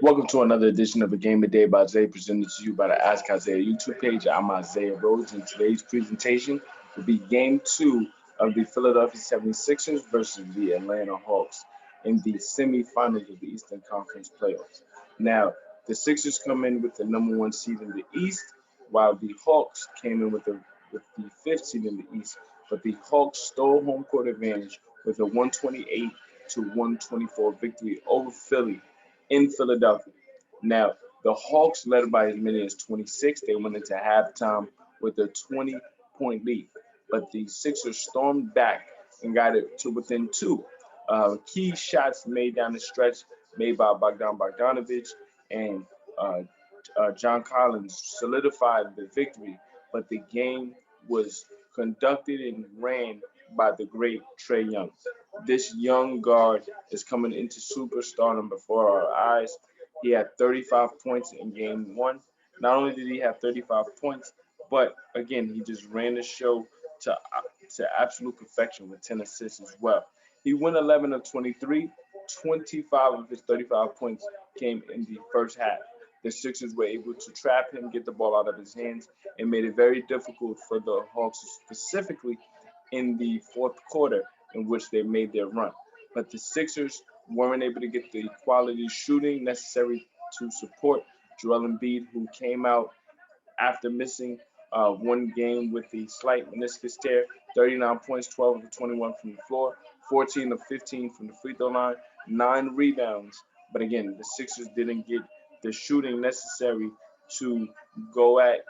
Welcome to another edition of A Game a Day by Zay, presented to you by the Ask Isaiah YouTube page. I'm Isaiah Rhodes, and today's presentation will be Game 2 of the Philadelphia 76ers versus the Atlanta Hawks in the semifinals of the Eastern Conference playoffs. Now, the Sixers come in with the number one seed in the East, while the Hawks came in with the fifth seed in the East. But the Hawks stole home court advantage with a 128 to 124 victory over Philly in Philadelphia. Now, the Hawks led by as many as 26. They went into halftime with a 20-point lead, but the Sixers stormed back and got it to within two. Key shots made down the stretch made by Bogdanovich and uh, John Collins solidified the victory, but the game was conducted and ran by the great Trey Young. This young guard is coming into superstardom before our eyes. He had 35 points in game one. Not only did he have 35 points, but again, he just ran the show to absolute perfection with 10 assists as well. He went 11 of 23. 25 of his 35 points came in the first half. The Sixers were able to trap him, get the ball out of his hands, and made it very difficult for the Hawks, specifically in the fourth quarter, in which they made their run. But the Sixers weren't able to get the quality shooting necessary to support Joel Embiid, who came out after missing one game with the slight meniscus tear. 39 points, 12 of 21 from the floor, 14 of 15 from the free throw line, 9 rebounds. But again, the Sixers didn't get the shooting necessary to go at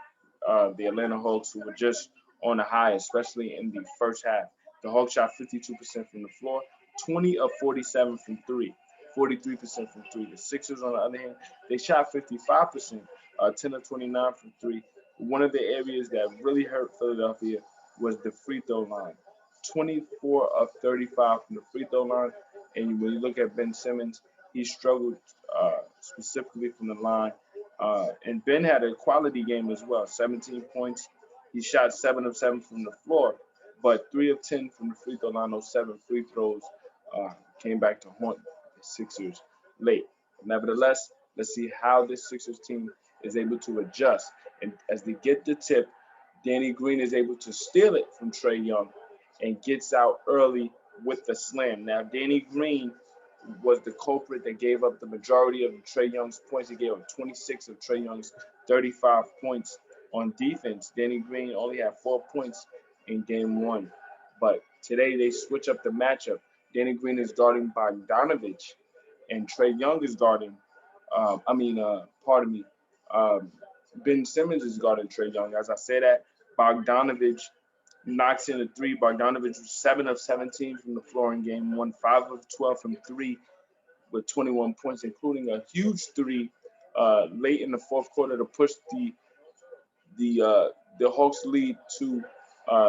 the Atlanta Hawks, who were just on a high, especially in the first half. The Hawks shot 52% from the floor, 20 of 47 from three, 43% from three. The Sixers, on the other hand, they shot 55%, 10 of 29 from three. One of the areas that really hurt Philadelphia was the free throw line. 24 of 35 from the free throw line. And when you look at Ben Simmons, he struggled specifically from the line. And Ben had a quality game as well, 17 points. He shot 7 of 7 from the floor, but 3 of 10 from the free throw line. Those 7 free throws came back to haunt the Sixers late. Nevertheless, let's see how this Sixers team is able to adjust. And as they get the tip, Danny Green is able to steal it from Trey Young and gets out early with the slam. Now, Danny Green was the culprit that gave up the majority of Trey Young's points. He gave up 26 of Trey Young's 35 points on defense. Danny Green only had 4 points in game one. But today they switch up the matchup. Danny Green is guarding Bogdanovich, and Trey Young is guarding. Pardon me. Um, Ben Simmons is guarding Trey Young. As I say that, Bogdanovich knocks in a three. Bogdanovich was 7 of 17 from the floor in game one, 5 of 12 from three with 21 points, including a huge three late in the fourth quarter to push the uh, the Hawks lead to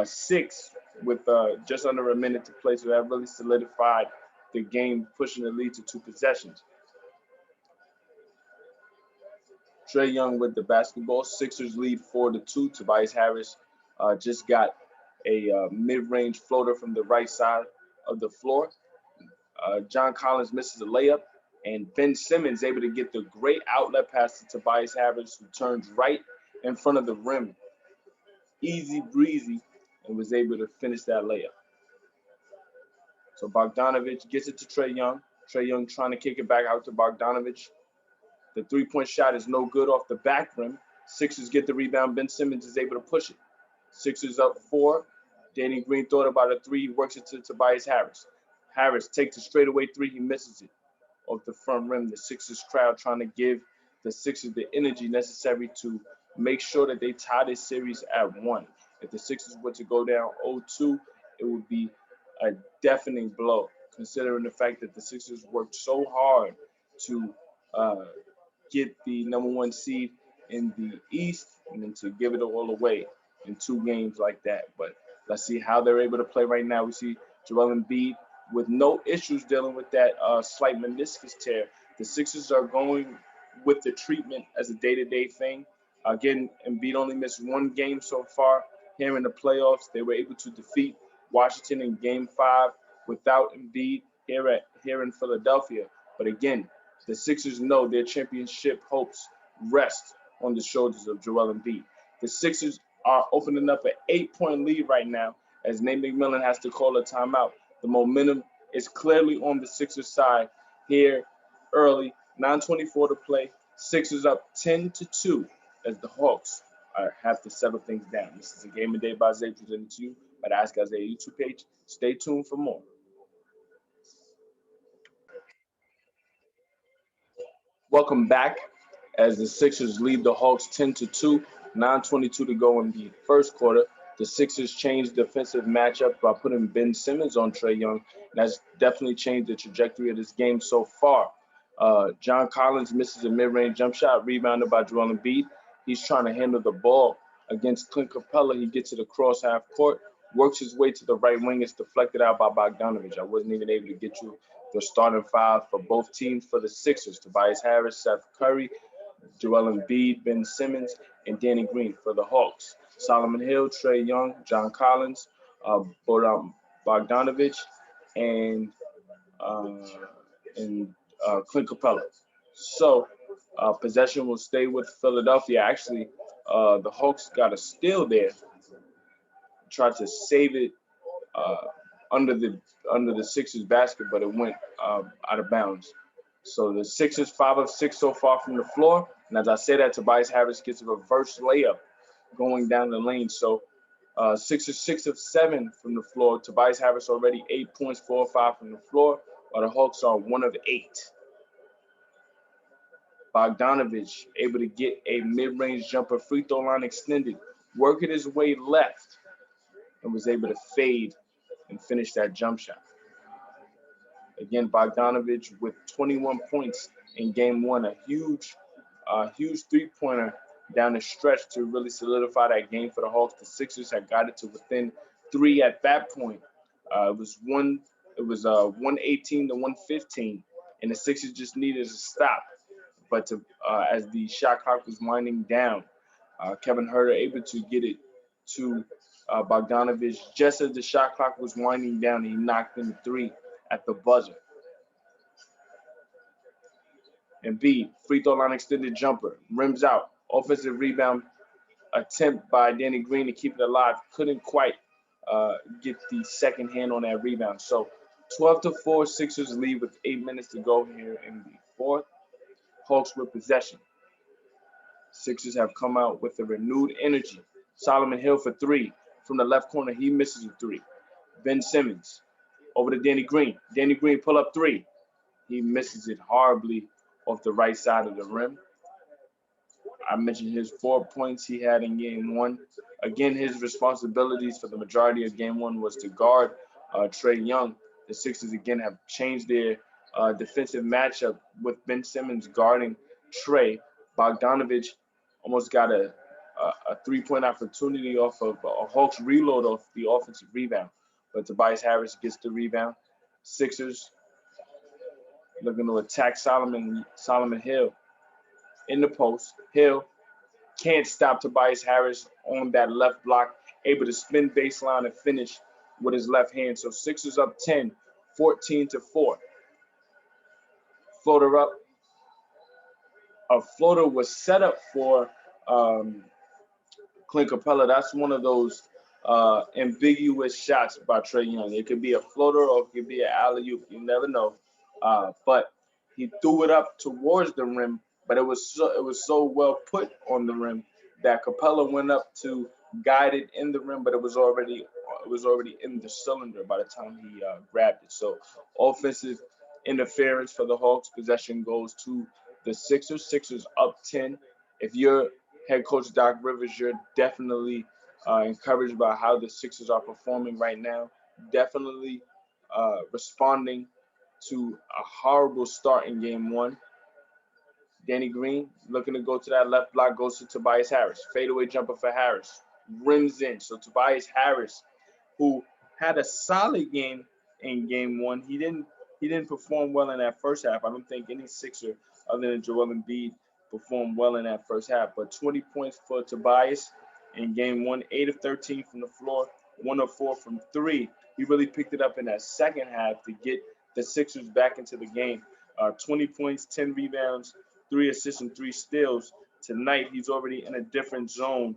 6 with just under a minute to play. So that really solidified the game, pushing the lead to 2 possessions. Trey Young with the basketball. Sixers lead 4-2. Tobias Harris just got a mid-range floater from the right side of the floor. John Collins misses a layup, and Ben Simmons able to get the great outlet pass to Tobias Harris, who turns right in front of the rim, easy breezy, and was able to finish that layup. So Bogdanovich gets it to Trey Young. Trey Young trying to kick it back out to Bogdanovich. The three-point shot is no good off the back rim. Sixers get the rebound. Ben Simmons is able to push it. Sixers up 4. Danny Green thought about a three. He works it to Tobias Harris. Harris takes a straightaway three. He misses it off the front rim. The Sixers crowd trying to give the Sixers the energy necessary to make sure that they tie this series at 1. If the Sixers were to go down 0-2, it would be a deafening blow, considering the fact that the Sixers worked so hard to uh, get the number one seed in the East and then to give it all away in 2 games like that. But let's see how they're able to play right now. We see Joel Embiid with no issues dealing with that slight meniscus tear. The Sixers are going with the treatment as a day-to-day thing. Again, Embiid only missed 1 game so far here in the playoffs. They were able to defeat Washington in Game 5 without Embiid here in Philadelphia. But again, The Sixers know their championship hopes rest on the shoulders of Joel Embiid. The Sixers are opening up an 8-point lead right now as Nate McMillan has to call a timeout. The momentum is clearly on the Sixers side here early. 9:24 to play. Sixers up 10-2 as the Hawks have to settle things down. This is a Game of Day by Zay presented to you by the Ask Isaiah YouTube page. Stay tuned for more. Welcome back as the Sixers lead the Hawks 10-2, 9:22 to go in the first quarter. The Sixers changed defensive matchup by putting Ben Simmons on Trae Young, and that's definitely changed the trajectory of this game so far. John Collins misses a mid-range jump shot, rebounded by Joel Embiid. He's trying to handle the ball against Clint Capella. He gets it across half court, works his way to the right wing. It's deflected out by Bogdanovich. I wasn't even able to get you the starting five for both teams for the Sixers: Tobias Harris, Seth Curry, Joel Embiid, Ben Simmons, and Danny Green. For the Hawks: Solomon Hill, Trae Young, John Collins, Bodan Bogdanovich, and uh, Clint Capella. So possession will stay with Philadelphia. Actually, the Hawks got a steal there, tried to save it uh, under the Sixers basket, but it went out of bounds. So the Sixers 5 of 6 so far from the floor, and as I say that, Tobias Harris gets a reverse layup going down the lane. So Sixers 6 of 7 from the floor. Tobias Harris already 8 points, 4 of 5 from the floor, while the Hawks are 1 of 8. Bogdanovich able to get a mid-range jumper, free throw line extended, working his way left, and was able to fade and finish that jump shot. Again, Bogdanovich with 21 points in game one, a huge three-pointer down the stretch to really solidify that game for the Hawks. The Sixers had got it to within 3 at that point. It was 118 to 115, and the Sixers just needed a stop. But as the shot clock was winding down, Kevin Huerter able to get it to Bogdanovich just as the shot clock was winding down. He knocked in the three at the buzzer. Embiid, free throw line extended jumper, rims out, offensive rebound attempt by Danny Green to keep it alive. Couldn't quite get the second hand on that rebound. So 12-4, Sixers lead with 8 minutes to go here in the fourth. Hawks with possession. Sixers have come out with a renewed energy. Solomon Hill for three. From the left corner, he misses a three. Ben Simmons over to Danny Green. Danny Green pull up three. He misses it horribly off the right side of the rim. I mentioned his 4 points he had in game one. Again, his responsibilities for the majority of game one was to guard Trae Young. The Sixers again have changed their defensive matchup with Ben Simmons guarding Trae. Bogdanovich almost got a 3-point opportunity off of a Hawks reload off the offensive rebound, but Tobias Harris gets the rebound. Sixers looking to attack Solomon Hill in the post. Hill can't stop Tobias Harris on that left block, able to spin baseline and finish with his left hand. So Sixers up 10, 14-4. Floater up. A floater was set up for Clint Capella. That's one of those ambiguous shots by Trae Young. It could be a floater or it could be an alley-oop. You never know. But he threw it up towards the rim, but it was so well put on the rim that Capella went up to guide it in the rim, but it was already in the cylinder by the time he grabbed it. So offensive interference for the Hawks. Possession goes to the Sixers. Sixers up 10. If you're head coach Doc Rivers, you're definitely encouraged by how the Sixers are performing right now. Definitely responding to a horrible start in game one. Danny Green looking to go to that left block, goes to Tobias Harris. Fadeaway jumper for Harris. Rims in. So Tobias Harris, who had a solid game in game one, he didn't perform well in that first half. I don't think any Sixer other than Joel Embiid performed well in that first half. But 20 points for Tobias in game one, 8 of 13 from the floor, 1 of 4 from three. He really picked it up in that second half to get the Sixers back into the game. 20 points, 10 rebounds, 3 assists, and 3 steals. Tonight, he's already in a different zone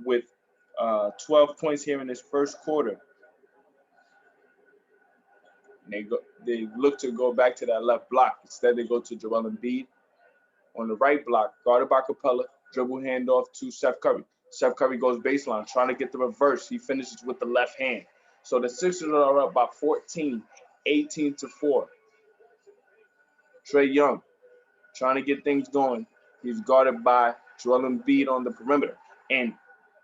with 12 points here in his first quarter. And they look to go back to that left block. Instead, they go to Joel Embiid on the right block, guarded by Capella, dribble handoff to Seth Curry. Seth Curry goes baseline, trying to get the reverse. He finishes with the left hand. So the Sixers are up by 14, 18-4. Trae Young trying to get things going. He's guarded by Joel Embiid on the perimeter. And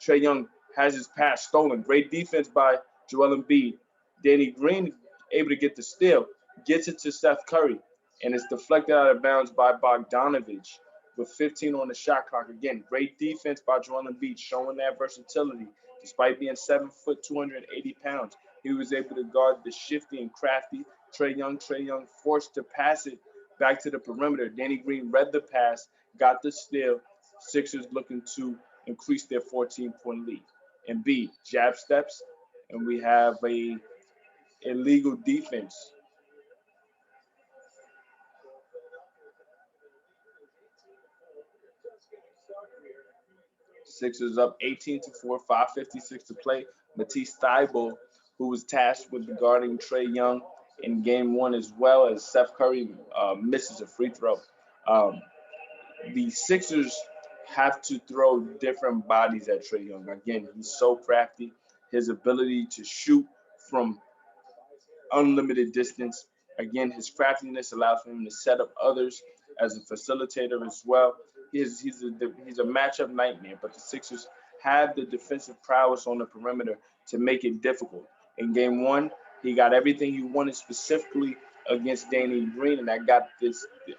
Trae Young has his pass stolen. Great defense by Joel Embiid. Danny Green able to get the steal, gets it to Seth Curry, and it's deflected out of bounds by Bogdanovich with 15 on the shot clock. Again, great defense by Joel Embiid, showing that versatility. Despite being 7 foot, 280 pounds, he was able to guard the shifty and crafty Trae Young. Trae Young forced to pass it back to the perimeter. Danny Green read the pass, got the steal. Sixers looking to increase their 14-point lead. Embiid jab steps, and we have a illegal defense. Sixers up 18-4, 5:56 to play. Matisse Thybulle, who was tasked with guarding Trae Young in game one, as well as Seth Curry, misses a free throw. The Sixers have to throw different bodies at Trae Young. Again, he's so crafty. His ability to shoot from unlimited distance. Again, his craftiness allows for him to set up others as a facilitator as well. He's a matchup nightmare, but the Sixers have the defensive prowess on the perimeter to make it difficult. In game one, he got everything he wanted specifically against Danny Green, and that got the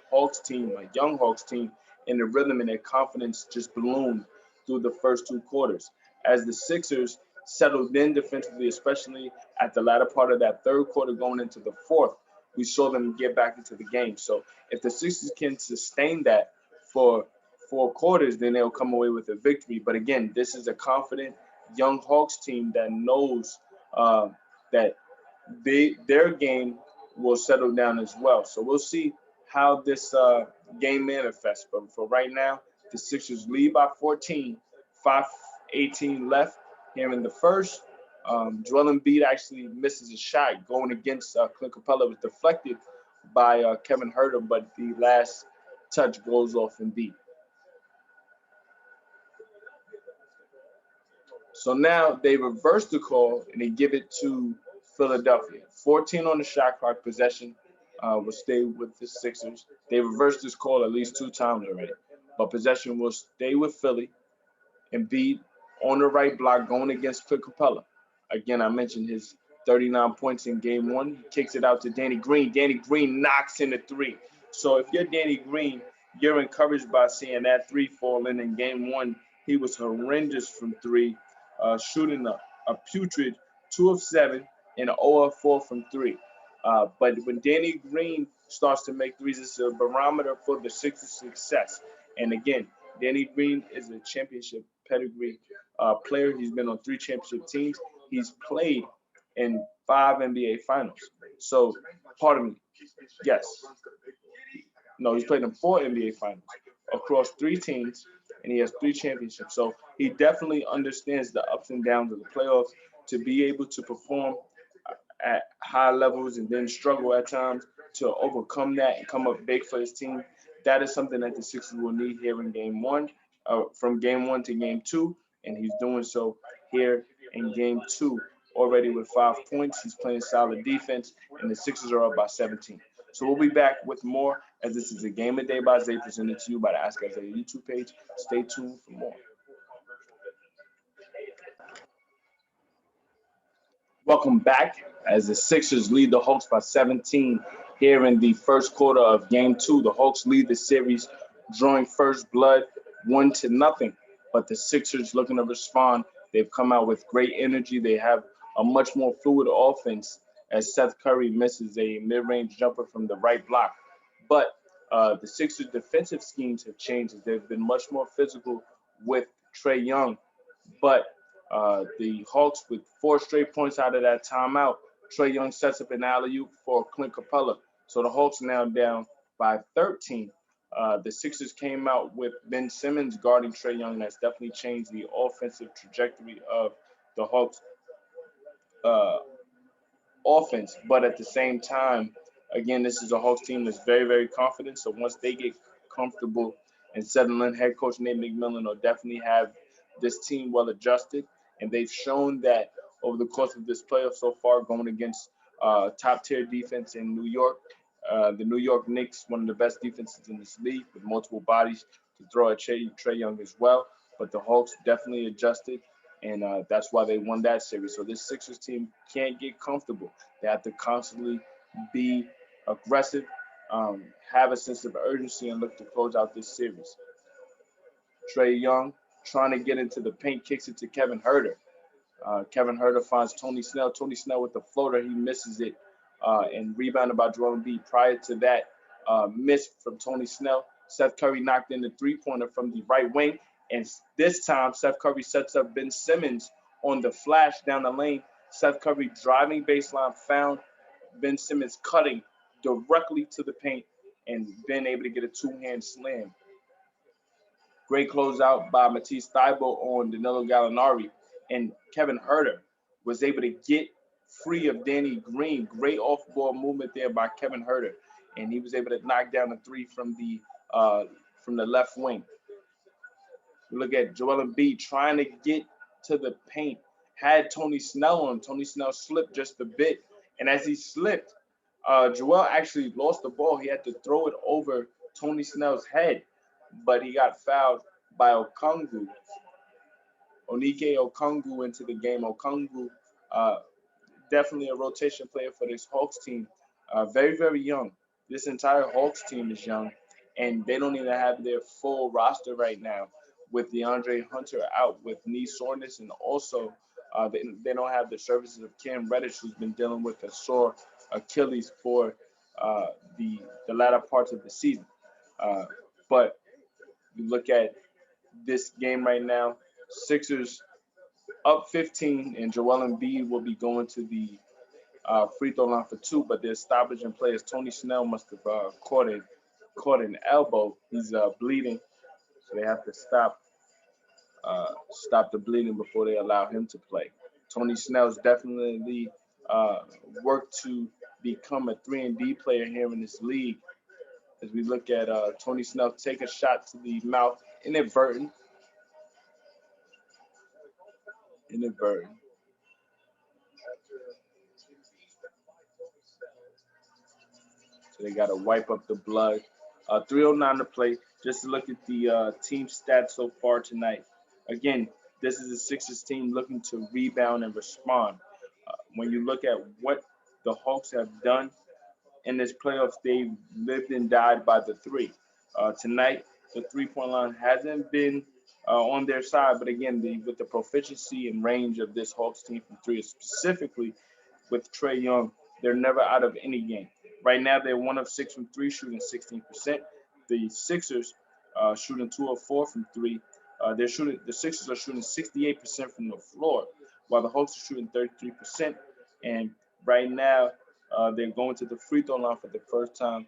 Hawks team, a young Hawks team, in the rhythm, and their confidence just ballooned through the first 2 quarters. As the Sixers settled in defensively, especially at the latter part of that third quarter going into the fourth, we saw them get back into the game. So if the Sixers can sustain that for 4 quarters, then they'll come away with a victory. But again, this is a confident young Hawks team that knows that their game will settle down as well. So we'll see how this game manifests. But for right now, the Sixers lead by 14, 5:18 left here in the first. Joel Embiid actually misses a shot going against Clint Capella. It was deflected by Kevin Huerter, but the last touch goes off Embiid. So now they reverse the call and they give it to Philadelphia. 14 on the shot clock, possession will stay with the Sixers. They reversed this call at least 2 times already, but possession will stay with Philly. Embiid on the right block going against Clint Capella. Again, I mentioned his 39 points in game one. He kicks it out to Danny Green. Danny Green knocks in a 3. So if you're Danny Green, you're encouraged by seeing that 3 fall in game one. He was horrendous from 3, shooting a putrid 2 of 7 and 0 of 4 from 3. But when Danny Green starts to make threes, it's a barometer for the Sixers' success. And again, Danny Green is a championship pedigree player. He's been on 3 championship teams. He's played in 5 NBA finals. So, pardon me. Yes. No, he's played in 4 NBA finals across 3 teams, and he has 3 championships. So he definitely understands the ups and downs of the playoffs to be able to perform at high levels and then struggle at times to overcome that and come up big for his team. That is something that the Sixers will need here in game one, from game 1 to game 2, and he's doing so here in game 2 already with 5 points. He's playing solid defense, and the Sixers are up by 17. So we'll be back with more, as this is a Game of Day by Zay, presented to you by the Ask Isaiah YouTube page. Stay tuned for more. Welcome back, as the Sixers lead the Hawks by 17 here in the first quarter of game 2. The Hawks lead the series, drawing first blood 1-0, but the Sixers looking to respond. They've come out with great energy. They have a much more fluid offense as Seth Curry misses a mid-range jumper from the right block. But the Sixers' defensive schemes have changed. They've been much more physical with Trae Young. But the Hawks, with 4 straight points out of that timeout, Trae Young sets up an alley-oop for Clint Capella. So the Hawks now down by 13. The Sixers came out with Ben Simmons guarding Trae Young. That's definitely changed the offensive trajectory of the Hawks' uh, offense. But at the same time, again, this is a Hawks team that's very, very confident. So once they get comfortable and settle in, head coach Nate McMillan will definitely have this team well adjusted. And they've shown that over the course of this playoff so far, going against top tier defense in New York. The New York Knicks, one of the best defenses in this league, with multiple bodies to throw at Trae Young as well. But the Hawks definitely adjusted, and that's why they won that series. So this Sixers team can't get comfortable. They have to constantly be aggressive, have a sense of urgency, and look to close out this series. Trae Young trying to get into the paint, kicks it to Kevin Huerter. Kevin Huerter finds Tony Snell. Tony Snell with the floater, he misses it, and rebounded by Joel Embiid. Prior to that miss from Tony Snell, Seth Curry knocked in the three-pointer from the right wing, and this time Seth Curry sets up Ben Simmons on the flash down the lane. Seth Curry driving baseline, found Ben Simmons cutting directly to the paint, and Ben able to get a two-hand slam. Great closeout by Matisse Thybulle on Danilo Gallinari. And Kevin Huerter was able to get free of Danny Green. Great off-ball movement there by Kevin Huerter. And he was able to knock down a three from the left wing. Look at Joel Embiid trying to get to the paint. Had Tony Snell on. Tony Snell slipped just a bit. And as he slipped, Joel actually lost the ball. He had to throw it over Tony Snell's head, but he got fouled by Okongwu. Onike Okongwu into the game. Okongwu, definitely a rotation player for this Hawks team. Very, very young. This entire Hawks team is young, and they don't even have their full roster right now with DeAndre Hunter out with knee soreness, and also they don't have the services of Cam Reddish, who's been dealing with a sore Achilles for the latter parts of the season. But you look at this game right now, Sixers up 15, and Joel Embiid will be going to the free throw line for two, but the establishing players, Tony Snell must have caught an elbow. He's bleeding, so they have to stop the bleeding before they allow him to play. Tony Snell's definitely worked to become a 3-and-D player here in this league. As we look at Tony Snell take a shot to the mouth, inadvertent. So they got to wipe up the blood. 3:09 to play. Just to look at the team stats so far tonight. Again, this is the Sixers team looking to rebound and respond. When you look at what the Hawks have done in this playoffs, they've lived and died by the three. Tonight, the three-point line hasn't been on their side, but again, with the proficiency and range of this Hawks team from three, specifically with Trae Young, they're never out of any game. Right now, they're 1 of 6 from three, shooting 16%. The Sixers shooting 2 of 4 from three. The Sixers are shooting 68% from the floor, while the Hawks are shooting 33%. And right now, they're going to the free throw line for the first time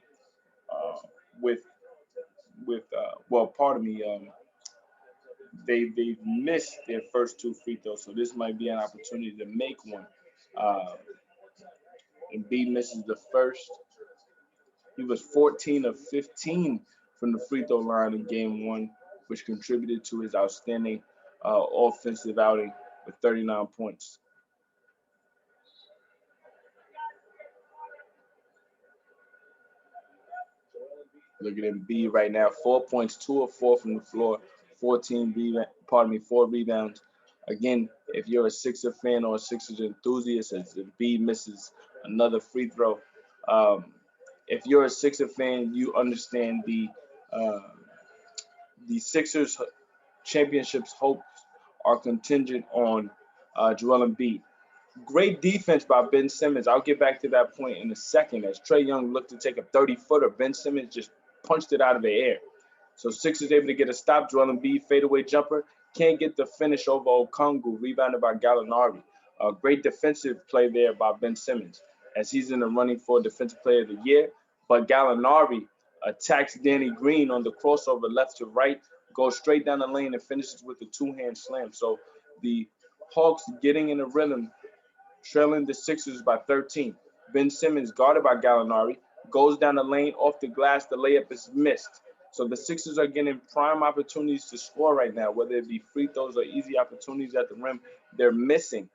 they've missed their first 2 free throws, so this might be an opportunity to make one. Embiid misses the first. He was 14 of 15 from the free throw line in game 1, which contributed to his outstanding offensive outing with 39 points. Look at Embiid right now, 4 points, 2 of 4 from the floor, 4 rebounds. Again, if you're a Sixers fan or a Sixers enthusiast, as Embiid misses another free throw, if you're a Sixers fan, you understand the Sixers championships hopes are contingent on Joel Embiid. Great defense by Ben Simmons. I'll get back to that point in a second. As Trae Young looked to take a 30-footer, Ben Simmons just punched it out of the air. So Sixers able to get a stop. Joel Embiid fadeaway jumper. Can't get the finish over Okongwu, rebounded by Gallinari. Great defensive play there by Ben Simmons, as he's in the running for Defensive Player of the Year. But Gallinari attacks Danny Green on the crossover left to right, goes straight down the lane and finishes with a two-hand slam. So the Hawks getting in a rhythm, trailing the Sixers by 13. Ben Simmons, guarded by Gallinari, goes down the lane off the glass. The layup is missed. So the Sixers are getting prime opportunities to score right now, whether it be free throws or easy opportunities at the rim. They're missing.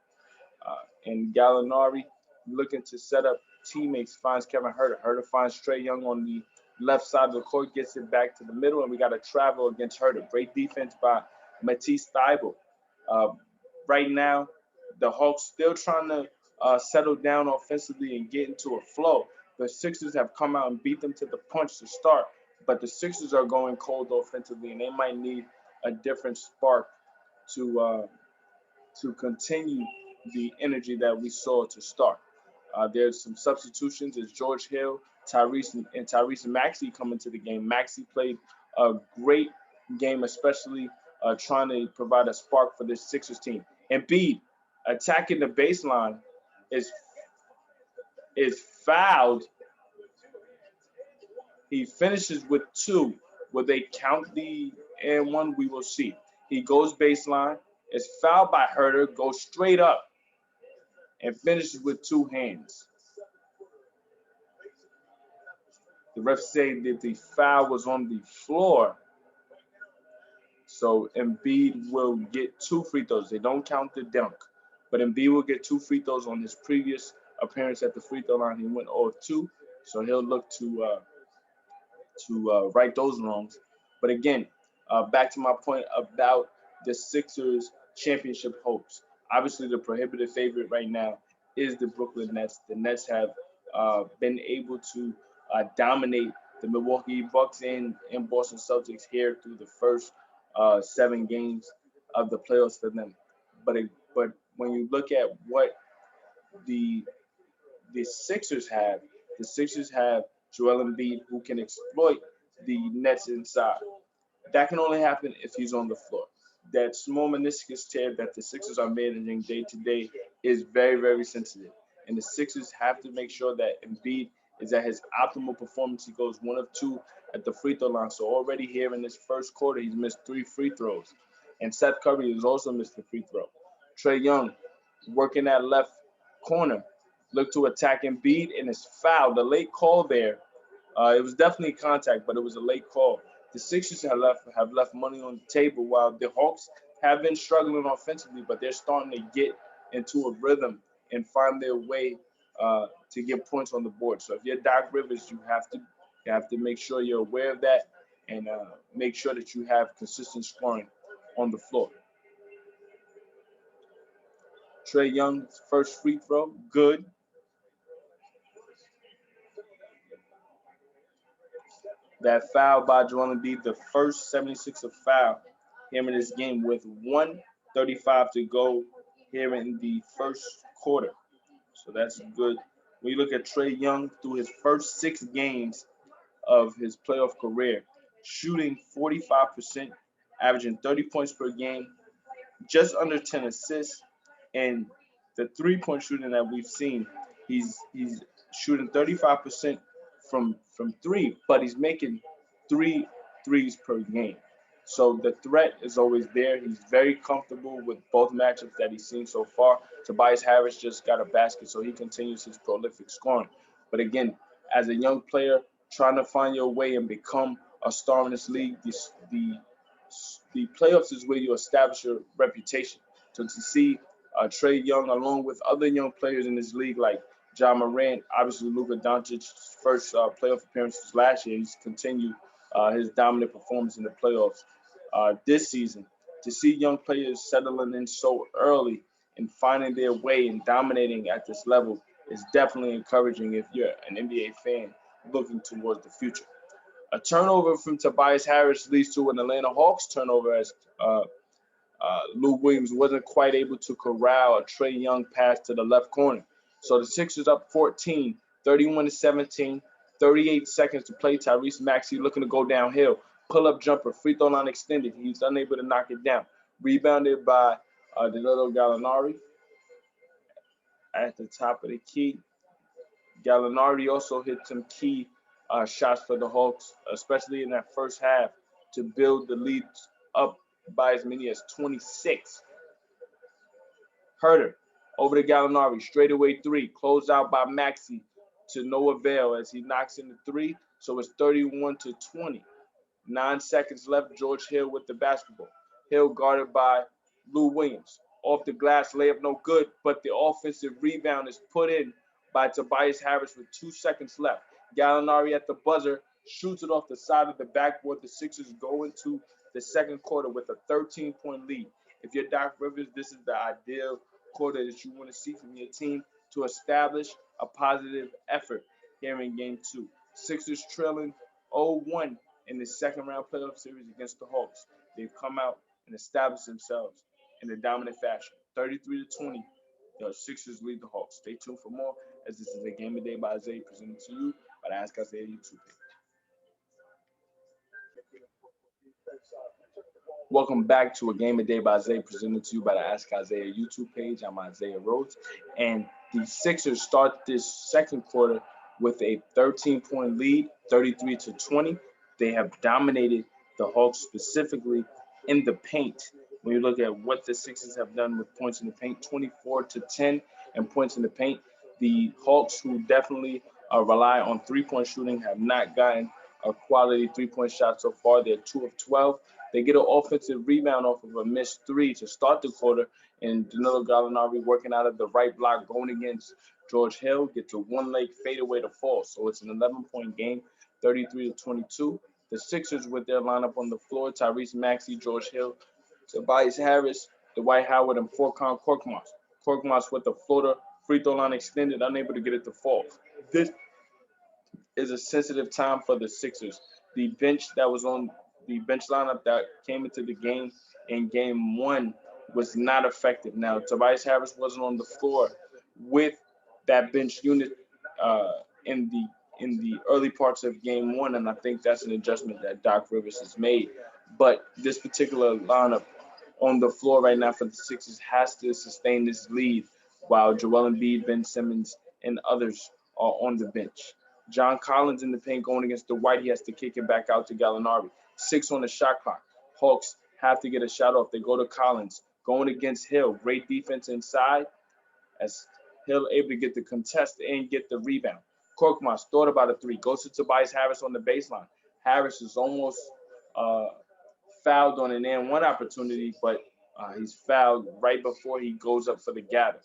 And Gallinari looking to set up teammates, finds Kevin Herter. Herter finds Trey Young on the left side of the court, gets it back to the middle, and we got a travel against Herter. Great defense by Matisse Thybulle. Uh, right now, the Hawks still trying to settle down offensively and get into a flow. The Sixers have come out and beat them to the punch to start, but the Sixers are going cold offensively, and they might need a different spark to continue the energy that we saw to start. There's some substitutions as George Hill, Tyrese Maxey come into the game. Maxey played a great game, especially trying to provide a spark for this Sixers team. Embiid attacking the baseline is fouled. He finishes with two. Will they count the and one? We will see. He goes baseline, is fouled by Herter, goes straight up, and finishes with two hands. The ref saying that the foul was on the floor. So Embiid will get two free throws. They don't count the dunk, but Embiid will get two free throws on his previous appearance at the free throw line. He went 0-2, so he'll look to right those wrongs. But again, back to my point about the Sixers championship hopes. Obviously, the prohibitive favorite right now is the Brooklyn Nets. The Nets have been able to dominate the Milwaukee Bucks and Boston Celtics here through the first 7 games of the playoffs for them. But when you look at what the Sixers have, the Sixers have Joel Embiid who can exploit the Nets inside. That can only happen if he's on the floor. That small meniscus tear that the Sixers are managing day to day is very, very sensitive. And the Sixers have to make sure that Embiid is at his optimal performance. He goes 1 of 2 at the free throw line. So already here in this first quarter, he's missed 3 free throws. And Seth Curry has also missed a free throw. Trey Young working that left corner, looked to attack Embiid and is fouled. The late call there, it was definitely contact, but it was a late call. The Sixers have left money on the table while the Hawks have been struggling offensively, but they're starting to get into a rhythm and find their way to get points on the board. So if you're Doc Rivers, you have to make sure you're aware of that and make sure that you have consistent scoring on the floor. Trey Young's first free throw, good. That foul by Joel Embiid, the first 76er foul here in this game with 1:35 to go here in the first quarter. So that's good. When you look at Trey Young through his first 6 games of his playoff career, shooting 45%, averaging 30 points per game, just under 10 assists, and the three-point shooting that we've seen, he's shooting 35% from 3, but he's making 3 threes per game. So the threat is always there. He's very comfortable with both matchups that he's seen so far. Tobias Harris just got a basket, so he continues his prolific scoring. But again, as a young player trying to find your way and become a star in this league, the playoffs is where you establish your reputation. So to see Trey Young along with other young players in this league like John Morant, obviously Luka Doncic's first playoff appearances last year, he's continued his dominant performance in the playoffs this season. To see young players settling in so early and finding their way and dominating at this level is definitely encouraging if you're an NBA fan looking towards the future. A turnover from Tobias Harris leads to an Atlanta Hawks turnover as Lou Williams wasn't quite able to corral a Trey Young pass to the left corner. So the Sixers up 14, 31-17, 38 seconds to play. Tyrese Maxey looking to go downhill. Pull-up jumper, free throw line extended. He's unable to knock it down. Rebounded by Danilo Gallinari at the top of the key. Gallinari also hit some key shots for the Hawks, especially in that first half, to build the lead up by as many as 26. Herter over to Gallinari, straightaway three, closed out by Maxey to no avail as he knocks in the three. So it's 31-20. 9 seconds left. George Hill with the basketball. Hill guarded by Lou Williams. Off the glass, layup no good, but the offensive rebound is put in by Tobias Harris with 2 seconds left. Gallinari at the buzzer shoots it off the side of the backboard. The Sixers go into the second quarter with a 13-point lead. If you're Doc Rivers, this is the ideal quarter that you want to see from your team to establish a positive effort here in game two. Sixers trailing 0-1 in the second round playoff series against the Hawks. They've come out and established themselves in a dominant fashion. 33-20, the Sixers lead the Hawks. Stay tuned for more, as this is a Game of Day by Isaiah presented to you by the Ask Isaiah YouTube page. Welcome back to a Game of Day by Isaiah presented to you by the Ask Isaiah YouTube page. I'm Isaiah Rhodes, and the Sixers start this second quarter with a 13-point lead, 33-20. They have dominated the Hawks specifically in the paint. When you look at what the Sixers have done with points in the paint, 24-10 and points in the paint. The Hawks, who definitely rely on three-point shooting, have not gotten a quality three-point shot so far. They're 2 of 12. They get an offensive rebound off of a missed three to start the quarter, and Danilo Gallinari working out of the right block going against George Hill gets a one-leg fadeaway to fall. So it's an 11-point game, 33-22. The Sixers with their lineup on the floor: Tyrese Maxey, George Hill, Tobias Harris, Dwight Howard, and Furkan Korkmaz. Korkmaz with the floater, free throw line extended, unable to get it to fall. This is a sensitive time for the Sixers. The bench that was on the bench lineup that came into the game in game one was not effective. Now, Tobias Harris wasn't on the floor with that bench unit in the early parts of game one, and I think that's an adjustment that Doc Rivers has made. But this particular lineup on the floor right now for the Sixers has to sustain this lead while Joel Embiid, Ben Simmons, and others are on the bench. John Collins in the paint going against Dwight. He has to kick it back out to Gallinari. 6 on the shot clock. Hawks have to get a shot off. They go to Collins. Going against Hill. Great defense inside as Hill able to get the contest and get the rebound. Korkmaz thought about a three. Goes to Tobias Harris on the baseline. Harris is almost fouled on an and one opportunity, but he's fouled right before he goes up for the gather.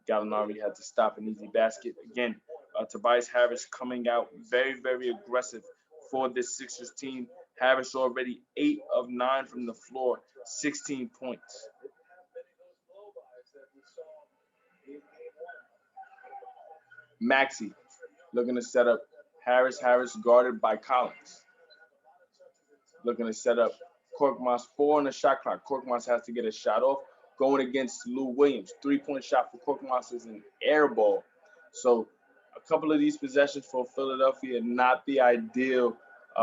Gallinari had to stop an easy basket. Again, Tobias Harris coming out very, very aggressive for this Sixers team. Harris already 8 of 9 from the floor, 16 points. Maxey looking to set up Harris. Harris guarded by Collins. Looking to set up Korkmaz. 4 on the shot clock. Korkmaz has to get a shot off. Going against Lou Williams. 3-point shot for Korkmaz is an air ball. So a couple of these possessions for Philadelphia, not the ideal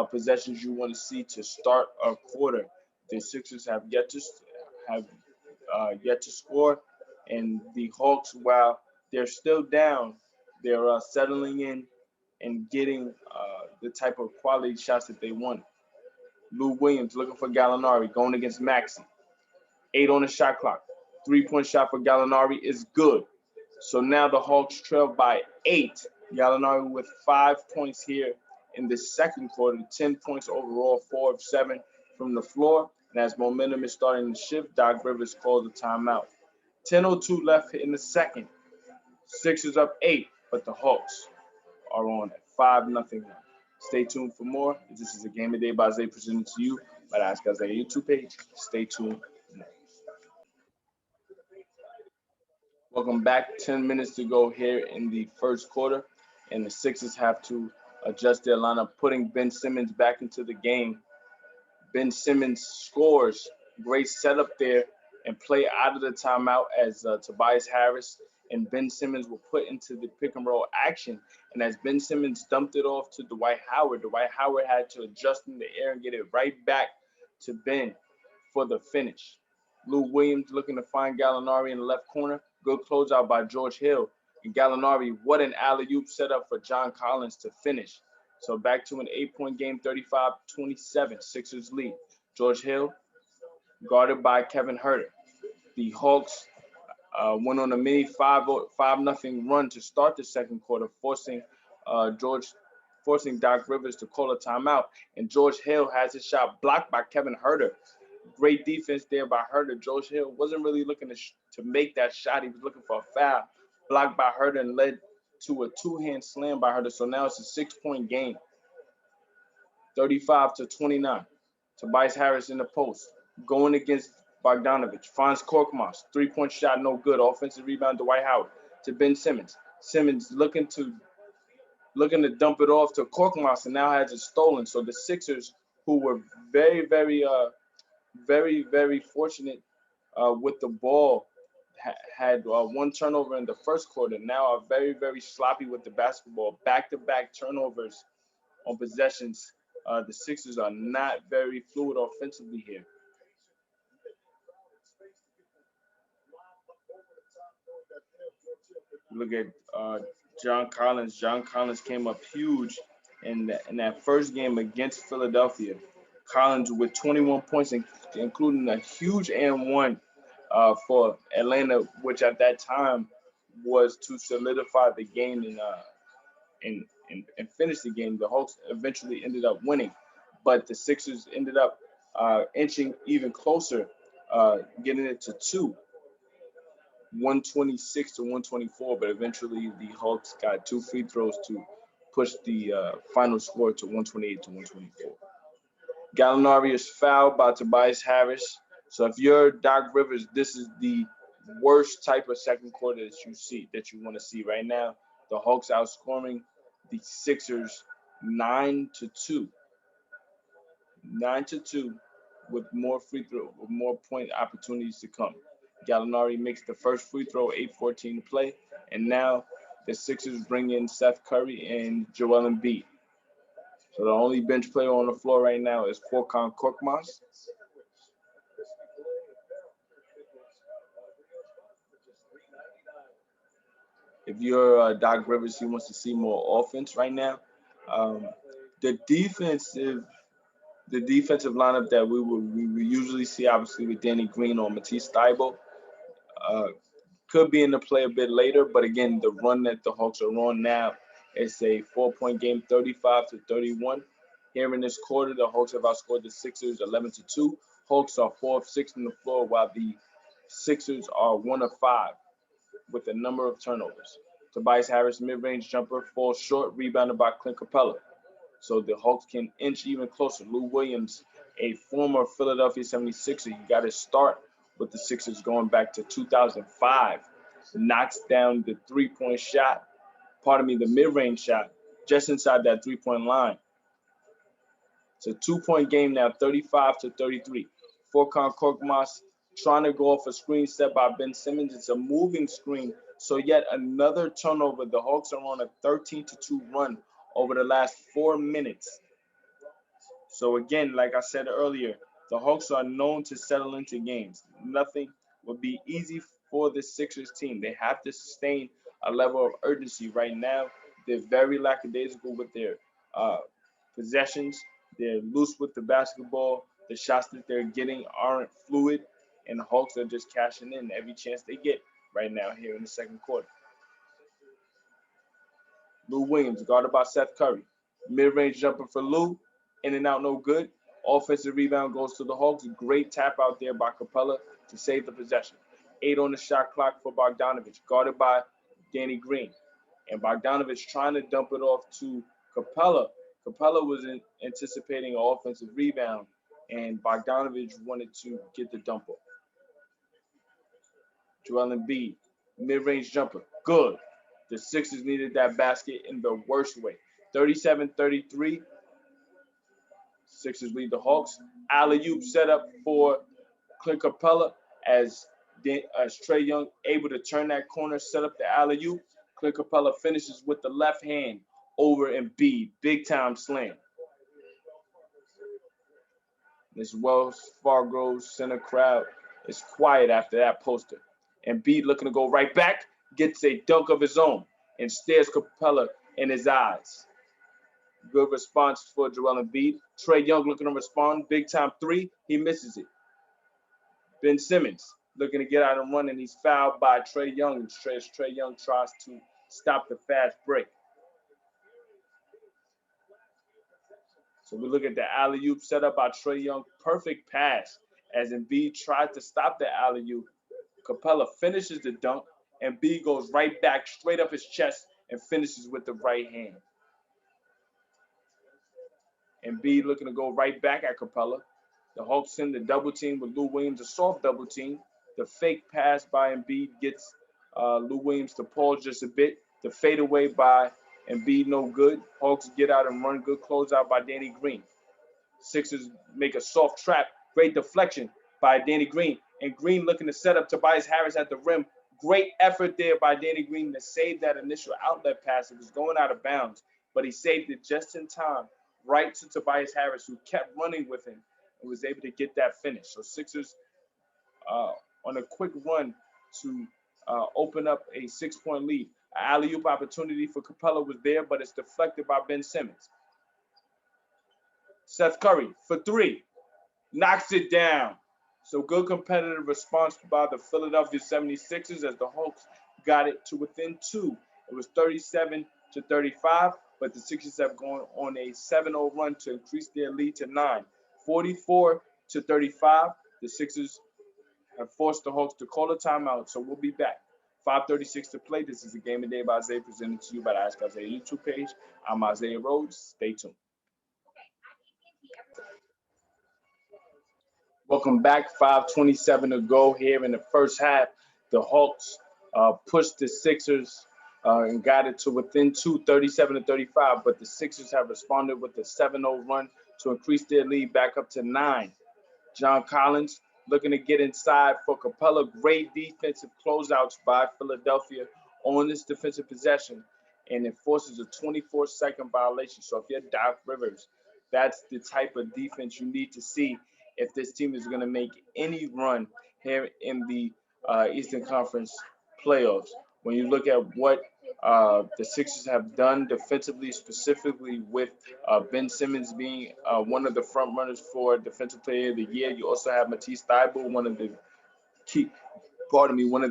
possessions you want to see to start a quarter. The Sixers have yet to score, and the Hawks, while they're still down, they're settling in and getting the type of quality shots that they want. Lou Williams looking for Gallinari, going against Maxey. 8 on the shot clock. 3-point shot for Gallinari is good. So now the Hawks trail by 8. Gallinari with 5 points here in the second quarter, 10 points overall, 4 of 7 from the floor. And as momentum is starting to shift, Doc Rivers called a timeout. 10:02 left in the second. Sixers up 8, but the Hawks are on at 5-0. Stay tuned for more. This is a Game of Day by Isaiah presented to you by the Ask Isaiah YouTube page. Stay tuned. Welcome back. 10 minutes to go here in the first quarter, and the Sixers have to adjust their lineup, putting Ben Simmons back into the game. Ben Simmons scores. Great setup there and play out of the timeout as Tobias Harris and Ben Simmons were put into the pick and roll action. And as Ben Simmons dumped it off to Dwight Howard had to adjust in the air and get it right back to Ben for the finish. Lou Williams looking to find Gallinari in the left corner. Good closeout by George Hill. And Gallinari, what an alley-oop setup for John Collins to finish. So back to an 8-point game, 35-27. Sixers lead. George Hill guarded by Kevin Huerter. The Hawks went on a mini 5-0 run to start the second quarter, forcing Doc Rivers to call a timeout. And George Hill has his shot blocked by Kevin Huerter. Great defense there by Huerter. George Hill wasn't really looking to make that shot. He was looking for a foul. Blocked by Huerter and led to a two-hand slam by Huerter. So now it's a 6-point game, 35-29. Tobias Harris in the post, going against Bogdanovich. Finds Korkmaz. 3-point shot, no good. Offensive rebound, Dwight Howard to Ben Simmons. Simmons looking to dump it off to Korkmaz and now has it stolen. So the Sixers, who were very, very fortunate with the ball, had one turnover in the first quarter. Now are very, very sloppy with the basketball. Back-to-back turnovers on possessions. The Sixers are not very fluid offensively here. Look at John Collins. John Collins came up huge in that first game against Philadelphia. Collins with 21 points, including a huge and one for Atlanta, which at that time was to solidify the game and finish the game. The Hawks eventually ended up winning, but the Sixers ended up inching even closer, getting it to 126-124. But eventually the Hawks got 2 free throws to push the final score to 128-124. Gallinari is fouled by Tobias Harris. So if you're Doc Rivers, this is the worst type of second quarter that you want to see right now. The Hawks outscoring the Sixers 9-2. 9-2 with more point opportunities to come. Gallinari makes the first free throw, 8:14 to play, and now the Sixers bring in Seth Curry and Joel Embiid. So the only bench player on the floor right now is Furkan Korkmaz. If you're Doc Rivers, he wants to see more offense right now. The defensive lineup that we usually see, obviously with Danny Green or Matisse Thybulle, could be into play a bit later. But again, the run that the Hawks are on now is a 4-point game, 35-31. Here in this quarter, the Hawks have outscored the Sixers 11-2. Hawks are 4 of 6 on the floor, while the Sixers are 1 of 5 with a number of turnovers. Tobias Harris mid-range jumper falls short, rebounded by Clint Capella. So the Hawks can inch even closer. Lou Williams, a former Philadelphia 76er, he got his start with the Sixers going back to 2005. Knocks down the the mid-range shot, just inside that 3-point line. It's a 2-point game now, 35-33. Furkan Korkmaz trying to go off a screen set by Ben Simmons. It's a moving screen. So yet another turnover. The Hawks are on a 13-2 run over the last 4 minutes. So again, like I said earlier, the Hawks are known to settle into games. Nothing will be easy for the Sixers team. They have to sustain a level of urgency right now. They're very lackadaisical with their possessions. They're loose with the basketball. The shots that they're getting aren't fluid, and the Hawks are just cashing in every chance they get right now here in the second quarter. Lou Williams, guarded by Seth Curry. Mid-range jumper for Lou. In and out, no good. Offensive rebound goes to the Hawks. Great tap out there by Capella to save the possession. 8 on the shot clock for Bogdanovich, guarded by Danny Green. And Bogdanovich trying to dump it off to Capella. Capella was anticipating an offensive rebound, and Bogdanovich wanted to get the dump off. Joel Embiid, mid-range jumper, good. The Sixers needed that basket in the worst way. 37-33. Sixers lead the Hawks. Alley-oop set up for Clint Capella as Trae Young able to turn that corner, set up the alley-oop. Clint Capella finishes with the left hand over Embiid. Big time slam. This Wells Fargo Center crowd is quiet after that poster. Embiid looking to go right back, gets a dunk of his own and stares Capella in his eyes. Good response for Joel Embiid. Trae Young looking to respond. Big time three. He misses it. Ben Simmons looking to get out and run, and he's fouled by Trae Young. Trae Young tries to stop the fast break. So we look at the alley-oop set up by Trae Young. Perfect pass as Embiid tried to stop the alley-oop. Capella finishes the dunk, and B goes right back, straight up his chest, and finishes with the right hand. And B looking to go right back at Capella. The Hawks send the double team with Lou Williams, a soft double team. The fake pass by Embiid gets Lou Williams to pause just a bit. The fadeaway by Embiid, no good. Hawks get out and run. Good closeout by Danny Green. Sixers make a soft trap. Great deflection by Danny Green. And Green looking to set up Tobias Harris at the rim. Great effort there by Danny Green to save that initial outlet pass. It was going out of bounds, but he saved it just in time, right to Tobias Harris, who kept running with him and was able to get that finish. So Sixers on a quick run to open up a 6-point lead. An alley-oop opportunity for Capella was there, but it's deflected by Ben Simmons. Seth Curry for three, knocks it down. So good competitive response by the Philadelphia 76ers as the Hawks got it to within two. It was 37-35, but the Sixers have gone on a 7-0 run to increase their lead to 9. 44-35, the Sixers have forced the Hawks to call a timeout, so we'll be back. 5:36 to play. This is the Game of the Day by Isaiah, presented to you by the Ask Isaiah YouTube page. I'm Isaiah Rhodes. Stay tuned. Welcome back. 5:27 to go here in the first half. The Hawks pushed the Sixers and got it to within two, 37-35, but the Sixers have responded with a 7-0 run to increase their lead back up to 9. John Collins looking to get inside for Capella. Great defensive closeouts by Philadelphia on this defensive possession, and it forces a 24-second violation. So if you're Doc Rivers, that's the type of defense you need to see if this team is going to make any run here in the Eastern Conference playoffs. When you look at what the Sixers have done defensively, specifically with Ben Simmons being one of the front runners for Defensive Player of the Year. You also have Matisse Thybulle, one of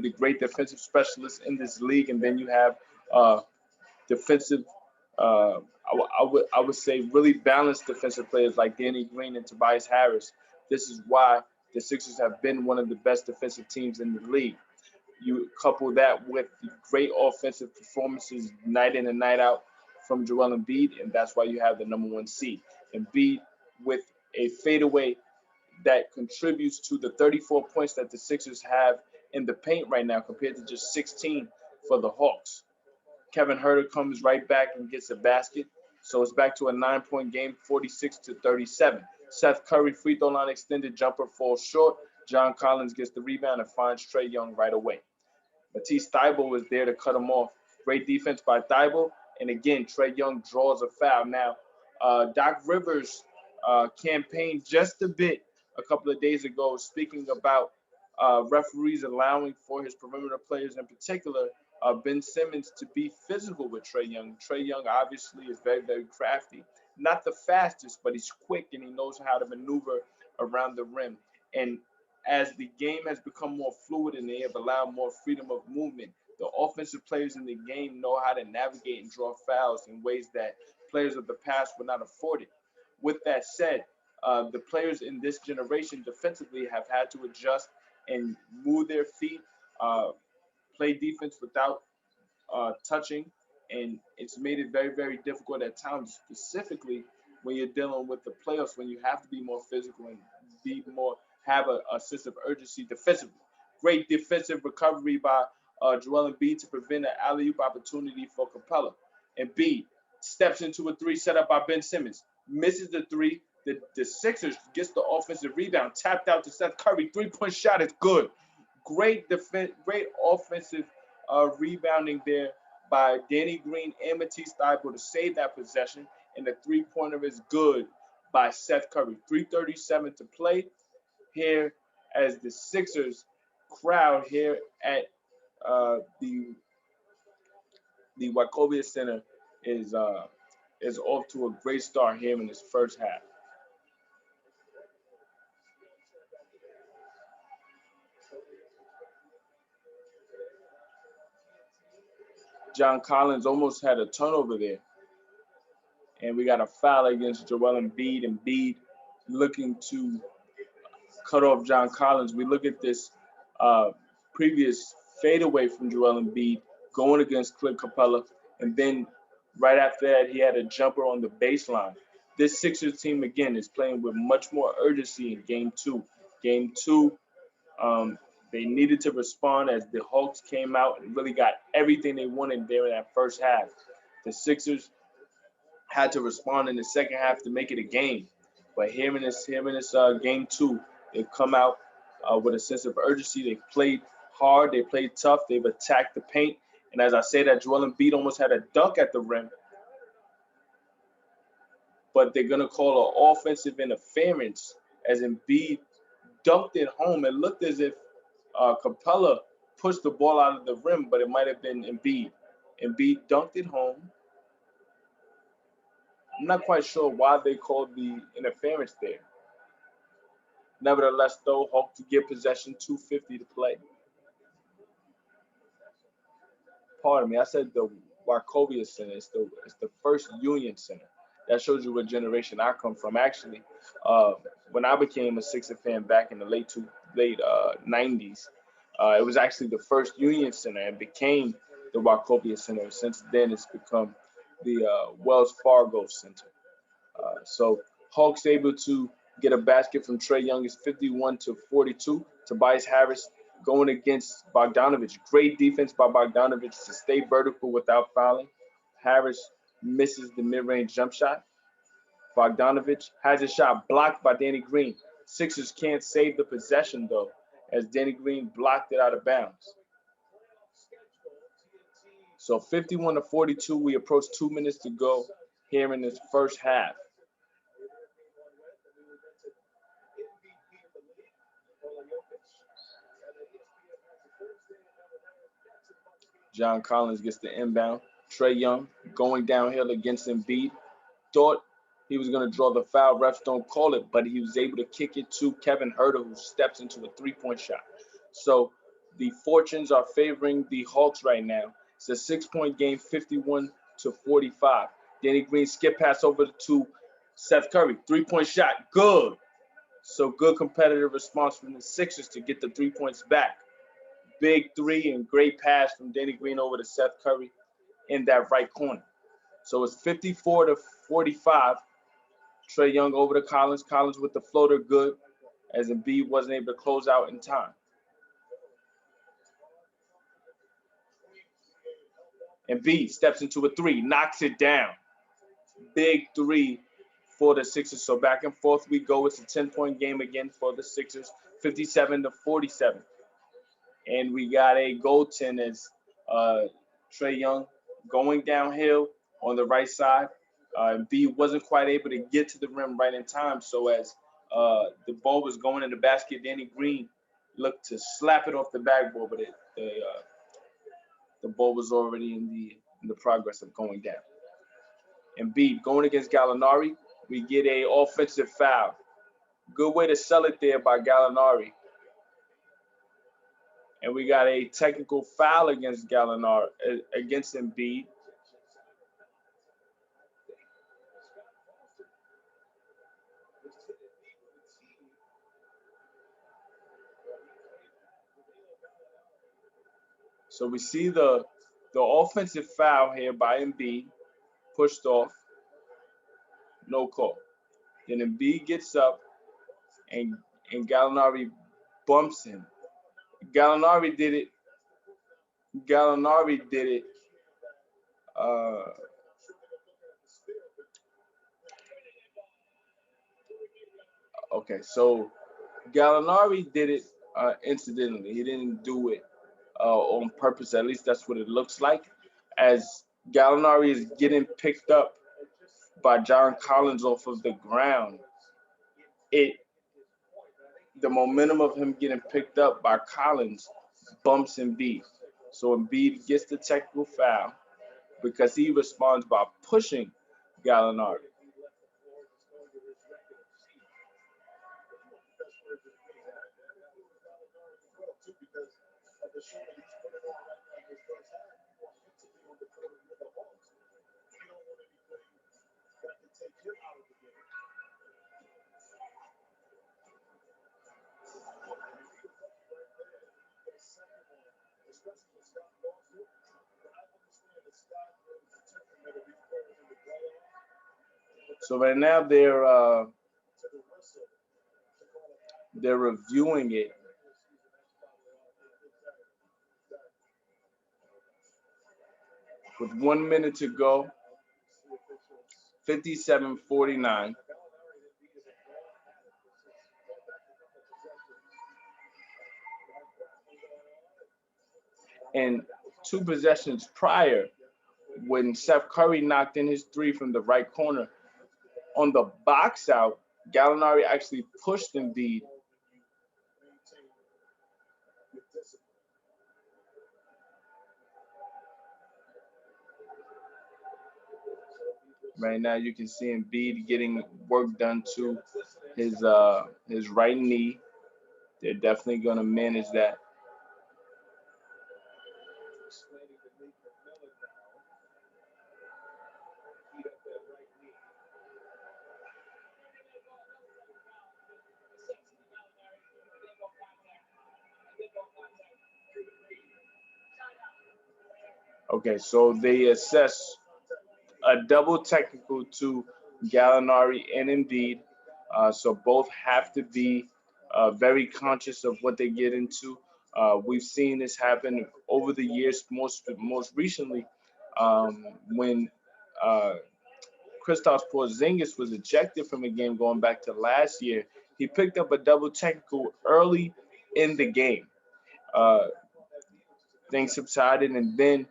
the great defensive specialists in this league, and then you have defensive. I would say really balanced defensive players like Danny Green and Tobias Harris. This is why the Sixers have been one of the best defensive teams in the league. You couple that with the great offensive performances night in and night out from Joel Embiid, and that's why you have the number 1 seed. Embiid with a fadeaway that contributes to the 34 points that the Sixers have in the paint right now compared to just 16 for the Hawks. Kevin Huerter comes right back and gets a basket. So it's back to a 9-point game, 46-37. Seth Curry free throw line extended jumper falls short. John Collins gets the rebound and finds Trae Young right away. Matisse Thybulle was there to cut him off. Great defense by Thybulle. And again, Trae Young draws a foul. Now, Doc Rivers campaigned just a bit a couple of days ago, speaking about referees allowing for his perimeter players, in particular, Ben Simmons, to be physical with Trae Young. Trae Young obviously is very, very crafty. Not the fastest, but he's quick and he knows how to maneuver around the rim. And as the game has become more fluid and they have allowed more freedom of movement, the offensive players in the game know how to navigate and draw fouls in ways that players of the past were not afforded. With that said, the players in this generation defensively have had to adjust and move their feet, play defense without touching, and it's made it very, very difficult at times, specifically when you're dealing with the playoffs, when you have to be more physical and have a sense of urgency defensively. Great defensive recovery by Joel Embiid to prevent an alley-oop opportunity for Capella. Embiid steps into a three set up by Ben Simmons, misses the three. The Sixers gets the offensive rebound, tapped out to Seth Curry. 3-point shot is good. Great defense, great offensive rebounding there by Danny Green and Matisse Thybulle to save that possession, and the three-pointer is good by Seth Curry. 3:37 to play here as the Sixers crowd here at the Wachovia Center is is off to a great start here in this first half. John Collins almost had a turnover there. And we got a foul against Joel Embiid. Embiid looking to cut off John Collins. We look at this previous fadeaway from Joel Embiid going against Clint Capella. And then right after that, he had a jumper on the baseline. This Sixers team, again, is playing with much more urgency in Game 2. Game 2, they needed to respond as the Hawks came out and really got everything they wanted there in that first half. The Sixers had to respond in the second half to make it a game. But here in this Game 2, they've come out with a sense of urgency. They played hard. They played tough. They've attacked the paint. And as I say that, Joel Embiid almost had a dunk at the rim. But they're going to call an offensive interference as Embiid dunked it home. It looked as if Capella pushed the ball out of the rim, but it might have been Embiid. Embiid dunked it home. I'm not quite sure why they called the interference there. Nevertheless, though, Hawks to get possession, 2:50 to play. Pardon me, I said the Wachovia Center. It's the First Union Center. That shows you what generation I come from. Actually, when I became a Sixer fan back in the late 90s, it was actually the First Union Center and became the Wachovia Center. Since then, it's become the Wells Fargo Center. So Hawks able to get a basket from Trae Young is 51-42. Tobias Harris going against Bogdanovich. Great defense by Bogdanovich to stay vertical without fouling. Harris misses the mid-range jump shot. Bogdanovich has a shot blocked by Danny Green. Sixers can't save the possession, though, as Danny Green blocked it out of bounds. So 51-42, we approach 2 minutes to go here in this first half. John Collins gets the inbound. Trae Young going downhill against Embiid. Thought he was going to draw the foul. Refs don't call it, but he was able to kick it to Kevin Huerter, who steps into a three-point shot. So the fortunes are favoring the Hawks right now. It's a 6-point game, 51-45. Danny Green skip pass over to Seth Curry. Three-point shot, good. So good competitive response from the Sixers to get the 3 points back. Big three and great pass from Danny Green over to Seth Curry in that right corner. So it's 54-45. Trae Young over to Collins. Collins with the floater, good, as Embiid wasn't able to close out in time. Embiid steps into a three, knocks it down. Big three for the Sixers. So back and forth we go. It's a 10-point game again for the Sixers, 57-47. And we got a goaltend as Trae Young going downhill on the right side. Embiid wasn't quite able to get to the rim right in time. So as the ball was going in the basket, Danny Green looked to slap it off the backboard, but the ball was already in the progress of going down. Embiid going against Gallinari. We get a offensive foul. Good way to sell it there by Gallinari. And we got a technical foul against Gallinari, against Embiid. So we see the offensive foul here by Embiid, pushed off, no call. Then Embiid gets up and Gallinari bumps him. Gallinari did it. Okay, so Gallinari did it incidentally. He didn't do it on purpose. At least that's what it looks like. As Gallinari is getting picked up by John Collins off of the ground, the momentum of him getting picked up by Collins bumps Embiid. So Embiid gets the technical foul because he responds by pushing Gallinari. So right now they're reviewing it. With 1 minute to go, 57-49. And two possessions prior, when Steph Curry knocked in his three from the right corner, on the box out, Gallinari actually pushed Embiid. Right now, you can see Embiid getting work done to his right knee. They're definitely going to manage that. Okay, so they assess a double technical to Gallinari and Embiid. So both have to be very conscious of what they get into. We've seen this happen over the years, most recently when uh, Kristaps Porzingis was ejected from a game going back to last year. He picked up a double technical early in the game. Uh, Things subsided, and then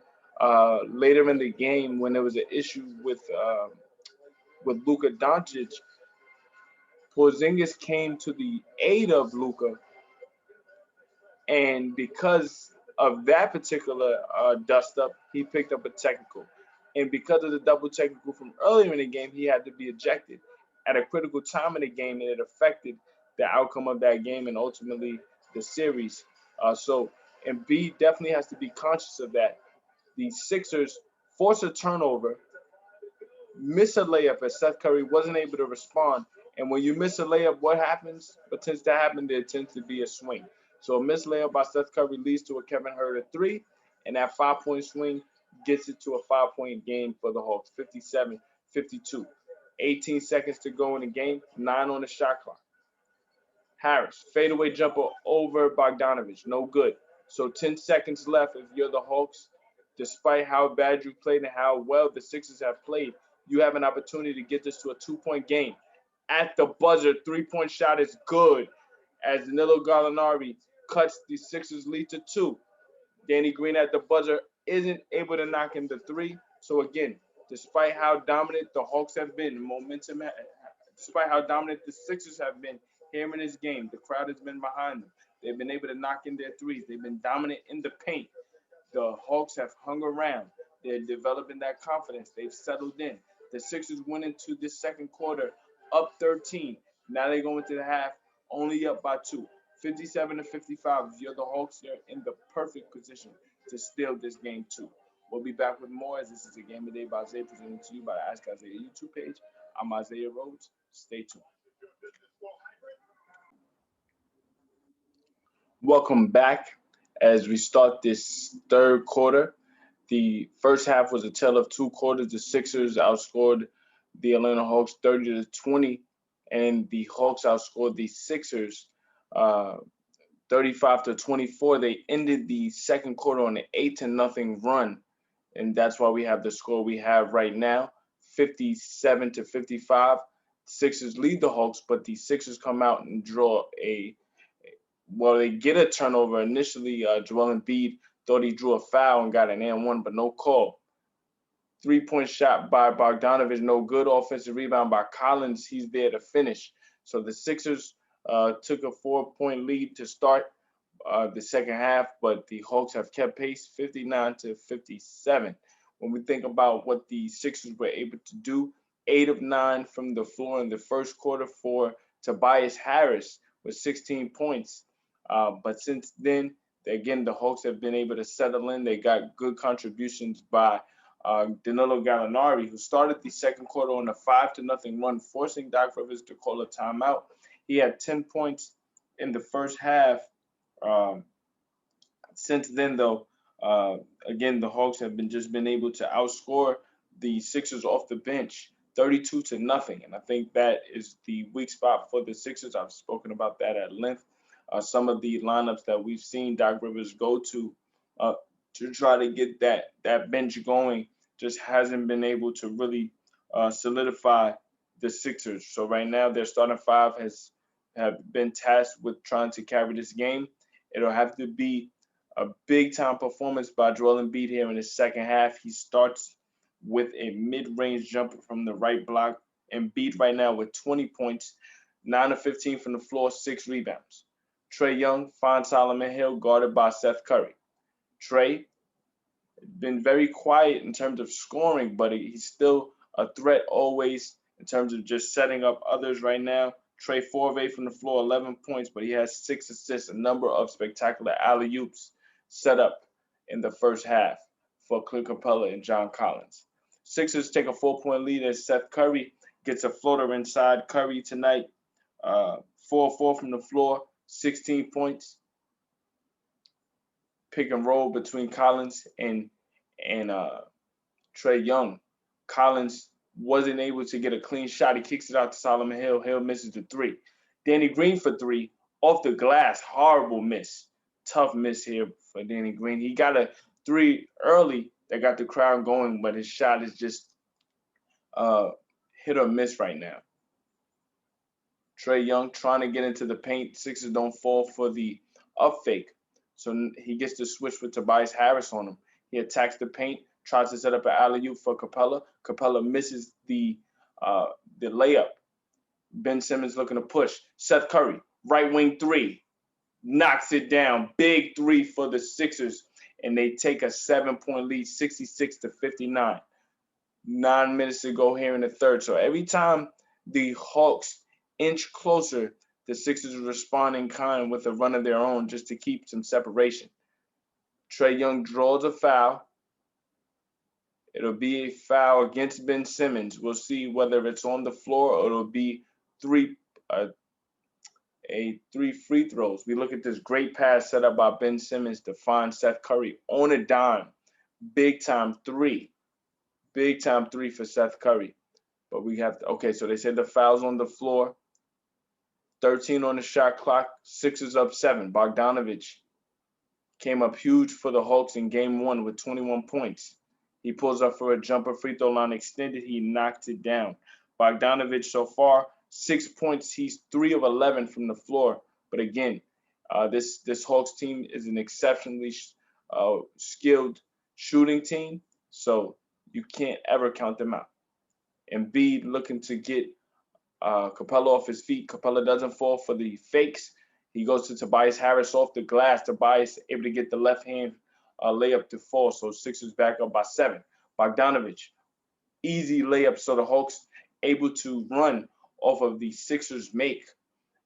later in the game, when there was an issue with Luka Doncic, Porzingis came to the aid of Luka, and because of that particular dust up, he picked up a technical. And because of the double technical from earlier in the game, he had to be ejected at a critical time in the game, and it affected the outcome of that game and ultimately the series. So Embiid definitely has to be conscious of that. The Sixers force a turnover, miss a layup as Seth Curry wasn't able to respond. And when you miss a layup, what happens? What tends to happen? There tends to be a swing. So a missed layup by Seth Curry leads to a Kevin Huerter three, and that 5-point swing gets it to a 5-point game for the Hawks, 57-52. 18 seconds to go in the game, 9 on the shot clock. Harris, fadeaway jumper over Bogdanovich, no good. So 10 seconds left if you're the Hawks. Despite how bad you played and how well the Sixers have played, you have an opportunity to get this to a 2-point game. At the buzzer, 3-point shot is good as Danilo Gallinari cuts the Sixers lead to 2. Danny Green at the buzzer isn't able to knock in the 3. So again, despite how dominant the Hawks have been, despite how dominant the Sixers have been here in this game, the crowd has been behind them. They've been able to knock in their threes. They've been dominant in the paint. The Hawks have hung around. They're developing that confidence. They've settled in. The Sixers went into this second quarter up 13. Now they go into the half only up by 2. 57-55. If you're the Hawks, you're in the perfect position to steal this game too. We'll be back with more as this is a Game of the Day by Isaiah presented to you by the Ask Isaiah YouTube page. I'm Isaiah Rhodes. Stay tuned. Welcome back as we start this third quarter. The first half was a tale of two quarters. The Sixers outscored the Atlanta Hawks 30-20, and the Hawks outscored the Sixers 35-24. They ended the second quarter on an 8-0 run, and that's why we have the score we have right now, 57-55. Sixers lead the Hawks, but the Sixers come out and draw they get a turnover initially. Joel Embiid thought he drew a foul and got an and-one, but no call. 3-point shot by Bogdanovich, no good. Offensive rebound by Collins. He's there to finish. So the Sixers took a 4-point lead to start the second half, but the Hawks have kept pace, 59-57. When we think about what the Sixers were able to do, 8 of 9 from the floor in the first quarter for Tobias Harris with 16 points. But since then, again, the Hawks have been able to settle in. They got good contributions by Danilo Gallinari, who started the second quarter on a 5-0 run, forcing Doc Rivers to call a timeout. He had 10 points in the first half. Um, since then, though, again, the Hawks have been able to outscore the Sixers off the bench 32-0. And I think that is the weak spot for the Sixers. I've spoken about that at length. Some of the lineups that we've seen Doc Rivers go to try to get that bench going just hasn't been able to really solidify the Sixers. So right now their starting five have been tasked with trying to carry this game. It'll have to be a big time performance by Joel Embiid here in the second half. He starts with a mid-range jumper from the right block. Embiid right now with 20 points, 9 of 15 from the floor, 6 rebounds. Trae Young finds Solomon Hill guarded by Seth Curry. Trae been very quiet in terms of scoring, but he's still a threat always in terms of just setting up others right now. Trae 4 of 8 from the floor, 11 points, but he has 6 assists, a number of spectacular alley-oops set up in the first half for Clint Capella and John Collins. Sixers take a 4-point lead as Seth Curry gets a floater inside. Curry tonight, 4-4 from the floor, 16 points. Pick and roll between Collins and Trae Young. Collins wasn't able to get a clean shot. He kicks it out to Solomon Hill. Hill misses the 3. Danny Green for 3 off the glass. Horrible miss. Tough miss here for Danny Green. He got a 3 early that got the crowd going, but his shot is just hit or miss right now. Trae Young trying to get into the paint. Sixers don't fall for the up fake. So he gets to switch with Tobias Harris on him. He attacks the paint, tries to set up an alley-oop for Capella. Capella misses the layup. Ben Simmons looking to push. Seth Curry, right wing 3, knocks it down. Big 3 for the Sixers, and they take a 7-point lead, 66-59. 9 minutes to go here in the third. So every time the Hawks inch closer, the Sixers respond in kind with a run of their own just to keep some separation. Trae Young draws a foul. It'll be a foul against Ben Simmons. We'll see whether it's on the floor or it'll be 3 free throws. We look at this great pass set up by Ben Simmons to find Seth Curry on a dime. Big time 3. Big time 3 for Seth Curry. But we have to, okay, so they said the foul's on the floor. 13 on the shot clock. Sixers up 7. Bogdanovich came up huge for the Hawks in game 1 with 21 points. He pulls up for a jumper, free throw line extended. He knocked it down. Bogdanovich so far, 6 points. He's 3 of 11 from the floor. But again, this Hawks team is an exceptionally skilled shooting team. So you can't ever count them out. Embiid looking to get Capella off his feet. Capella doesn't fall for the fakes. He goes to Tobias Harris off the glass. Tobias able to get the left hand layup to fall. So Sixers back up by 7. Bogdanovich, easy layup. So the Hawks able to run off of the Sixers make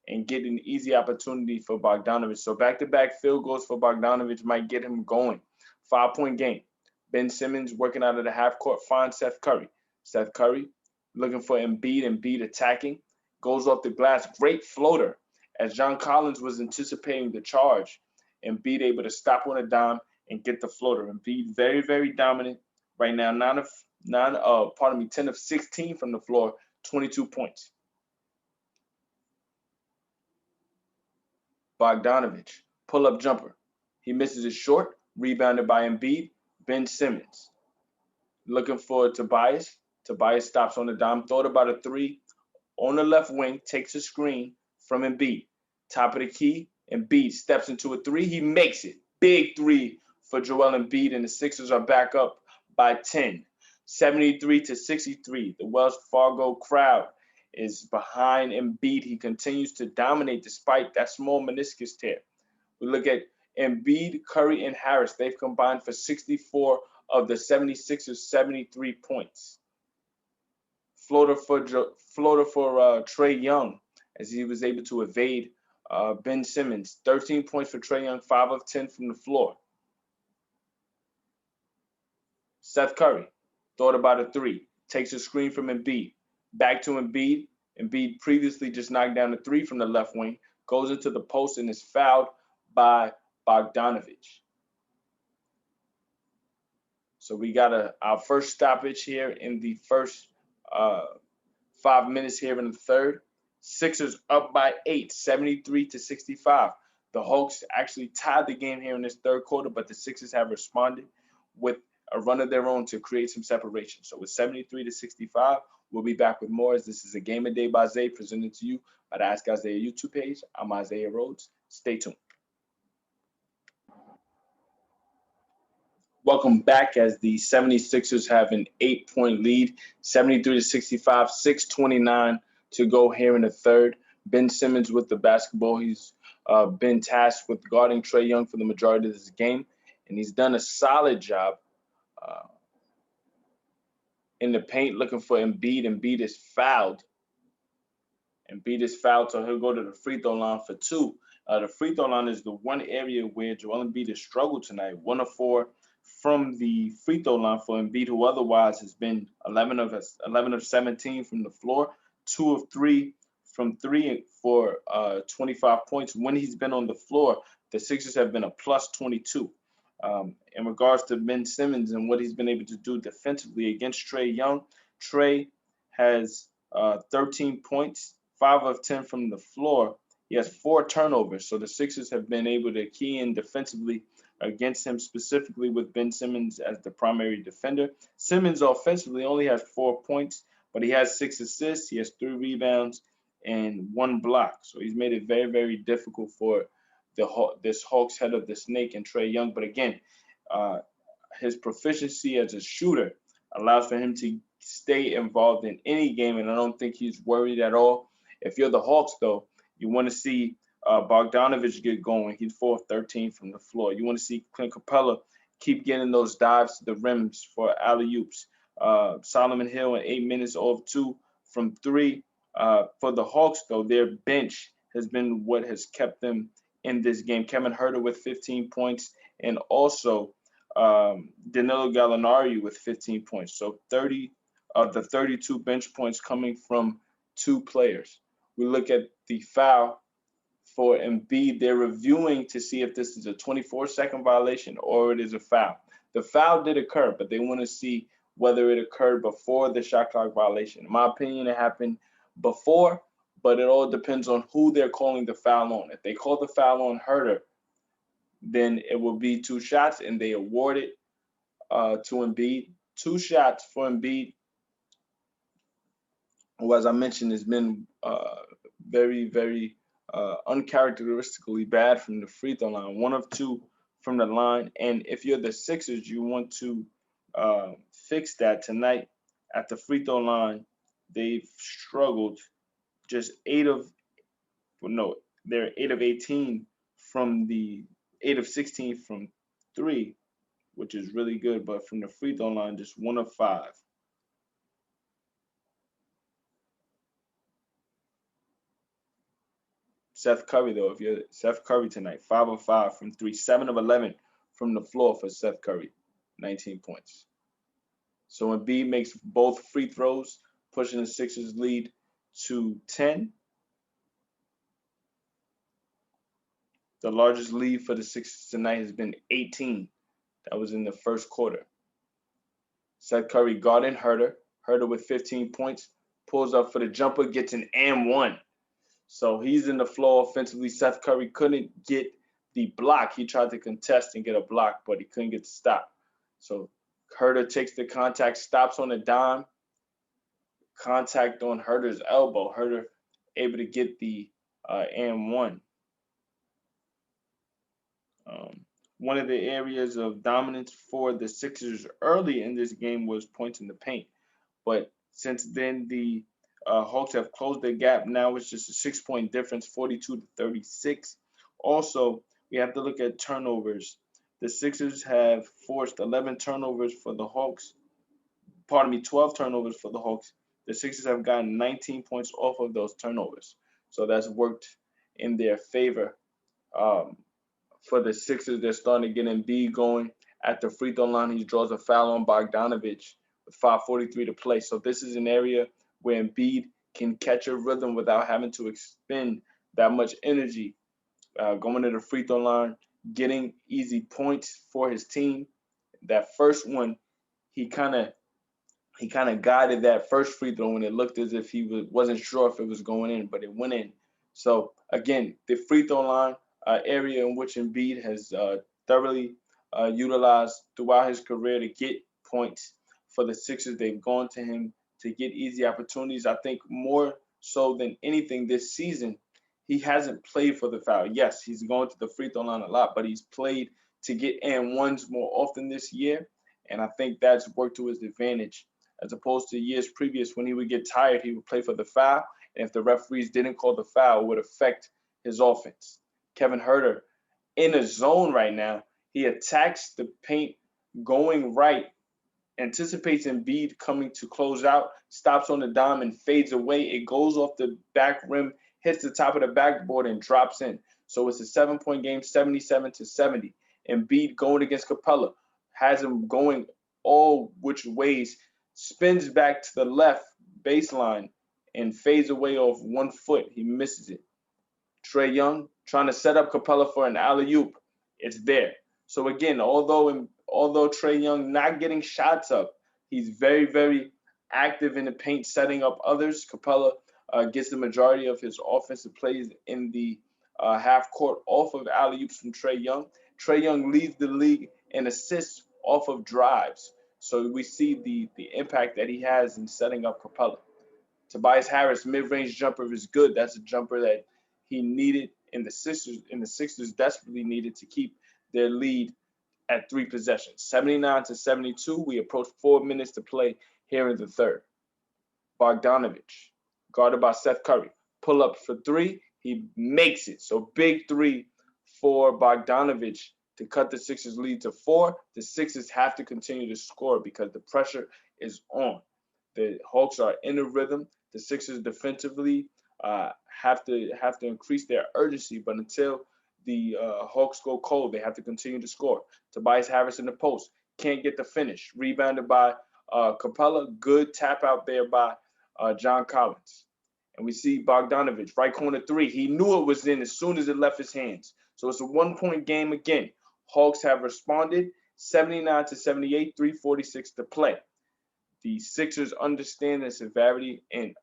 and get an easy opportunity for Bogdanovich. So back-to-back field goals for Bogdanovich might get him going. 5-point game. Ben Simmons working out of the half court finds Seth Curry. Seth Curry looking for Embiid. Embiid attacking. Goes off the glass. Great floater. As John Collins was anticipating the charge, Embiid able to stop on a dime and get the floater. Embiid very, very dominant right now. 10 of 16 from the floor, 22 points. Bogdanovich, pull-up jumper. He misses it short, rebounded by Embiid. Ben Simmons looking for Tobias. Tobias stops on the dime, thought about a 3 on the left wing, takes a screen from Embiid. Top of the key, Embiid steps into a 3. He makes it. Big 3 for Joel Embiid, and the Sixers are back up by 10. 73-63. The Wells Fargo crowd is behind Embiid. He continues to dominate despite that small meniscus tear. We look at Embiid, Curry, and Harris. They've combined for 64 of the 76ers' 73 points. floater for Trae Young, as he was able to evade Ben Simmons. 13 points for Trae Young, 5 of 10 from the floor. Seth Curry thought about a three, takes a screen from Embiid, back to Embiid. Embiid previously just knocked down a three from the left wing, goes into the post and is fouled by Bogdanovich. So we got our first stoppage here in the first 5 minutes here in the third. Sixers up by 8, 73-65. The Hawks actually tied the game here in this third quarter, but the Sixers have responded with a run of their own to create some separation. So with 73-65, we'll be back with more, as this is a Game of Day by Zay, presented to you by the Ask Isaiah YouTube page. I'm Isaiah Rhodes. Stay tuned. Welcome back, as the 76ers have an 8-point lead, 73-65, 6:29 to go here in the third. Ben Simmons with the basketball. He's been tasked with guarding Trae Young for the majority of this game, and he's done a solid job in the paint looking for Embiid. Embiid is fouled. So he'll go to the free throw line for two. The free throw line is the one area where Joel Embiid has struggled tonight. 1 of 4 from the free throw line for Embiid, who otherwise has been 11 of 17 from the floor, 2 of 3 from three for 25 points. When he's been on the floor, the Sixers have been a plus 22. In regards to Ben Simmons and what he's been able to do defensively against Trae Young, Trae has 13 points, 5 of 10 from the floor. He has 4 turnovers, so the Sixers have been able to key in defensively against him, specifically with Ben Simmons as the primary defender. Simmons offensively only has 4 points, but he has 6 assists, he has 3 rebounds, and 1 block. So he's made it very, very difficult for this Hawks head of the snake and Trae Young. But again, his proficiency as a shooter allows for him to stay involved in any game, and I don't think he's worried at all. If you're the Hawks, though, you want to see Bogdanovich get going. He's 4 of 13 from the floor. You want to see Clint Capella keep getting those dives to the rims for alley-oops. Solomon Hill in 8 minutes, 0 of 2 from 3. For the Hawks, though, their bench has been what has kept them in this game. Kevin Huerter with 15 points, and also Danilo Gallinari with 15 points. So 30 of the 32 bench points coming from 2 players. We look at the foul for Embiid. They're reviewing to see if this is a 24-second violation or it is a foul. The foul did occur, but they want to see whether it occurred before the shot clock violation. In my opinion, it happened before, but it all depends on who they're calling the foul on. If they call the foul on Huerter, then it will be 2 shots, and they award it to Embiid. 2 shots for Embiid, who, as I mentioned, has been very, very uncharacteristically bad from the free throw line. 1 of 2 from the line. And if you're the Sixers, you want to fix that tonight at the free throw line. They've struggled. Just they're 8 of 18 from the 8 of 16 from 3, which is really good. But from the free throw line, just 1 of 5. Seth Curry, though, if you're Seth Curry tonight, 5 of 5 from 3, 7 of 11 from the floor for Seth Curry, 19 points. So Embiid makes both free throws, pushing the Sixers lead to 10. The largest lead for the Sixers tonight has been 18. That was in the first quarter. Seth Curry guarding Huerter. Huerter with 15 points, pulls up for the jumper, gets an and 1. So he's in the flow offensively. Seth Curry couldn't get the block. He tried to contest and get a block, but he couldn't get the stop. So Huerter takes the contact, stops on a dime. Contact on Huerter's elbow. Huerter able to get the and 1. One of the areas of dominance for the Sixers early in this game was points in the paint. But since then, the Hawks have closed the gap. Now it's just a 6-point difference, 42-36. Also, we have to look at turnovers. The Sixers have forced 11 turnovers for the Hawks. 12 turnovers for the Hawks. The Sixers have gotten 19 points off of those turnovers. So that's worked in their favor. Um, for the Sixers, they're starting to get Embiid going at the free throw line. He draws a foul on Bogdanovich with 5:43 to play. So this is an area where Embiid can catch a rhythm without having to expend that much energy, going to the free throw line, getting easy points for his team. That first one, he kind of guided that first free throw when it looked as if he wasn't sure if it was going in, but it went in. So again, the free throw line area in which Embiid has thoroughly utilized throughout his career to get points for the Sixers. They've gone to him to get easy opportunities. I think more so than anything this season, he hasn't played for the foul. Yes, he's going to the free throw line a lot, but he's played to get and ones more often this year. And I think that's worked to his advantage as opposed to years previous when he would get tired, he would play for the foul. And if the referees didn't call the foul, it would affect his offense. Kevin Huerter in a zone right now. He attacks the paint going right, anticipates Embiid coming to close out, stops on the dime and fades away. It goes off the back rim, hits the top of the backboard and drops in. So it's a 7-point game, 77-70. Embiid going against Capella, has him going all which ways, spins back to the left baseline and fades away off 1 foot. He misses it. Trae Young trying to set up Capella for an alley-oop. It's there. So again, although Trae Young not getting shots up, he's very, very active in the paint, setting up others. Capella gets the majority of his offensive plays in the half court off of alley-oops from Trae Young. Trae Young leads the league in assists off of drives. So we see the impact that he has in setting up Capella. Tobias Harris mid-range jumper is good. That's a jumper that he needed and the Sixers desperately needed to keep their lead at 3 possessions. 79-72. We approach 4 minutes to play here in the third. Bogdanovich, guarded by Seth Curry. Pull up for 3. He makes it. So big 3 for Bogdanovich to cut the Sixers lead to 4. The Sixers have to continue to score because the pressure is on. The Hawks are in a rhythm. The Sixers defensively have to increase their urgency, but until the Hawks go cold, they have to continue to score. Tobias Harris in the post can't get the finish. Rebounded by Capella. Good tap out there by John Collins. And we see Bogdanovich, right corner 3. He knew it was in as soon as it left his hands. So it's a 1-point game again. Hawks have responded 79-78, 3:46 to play. The Sixers understand the severity and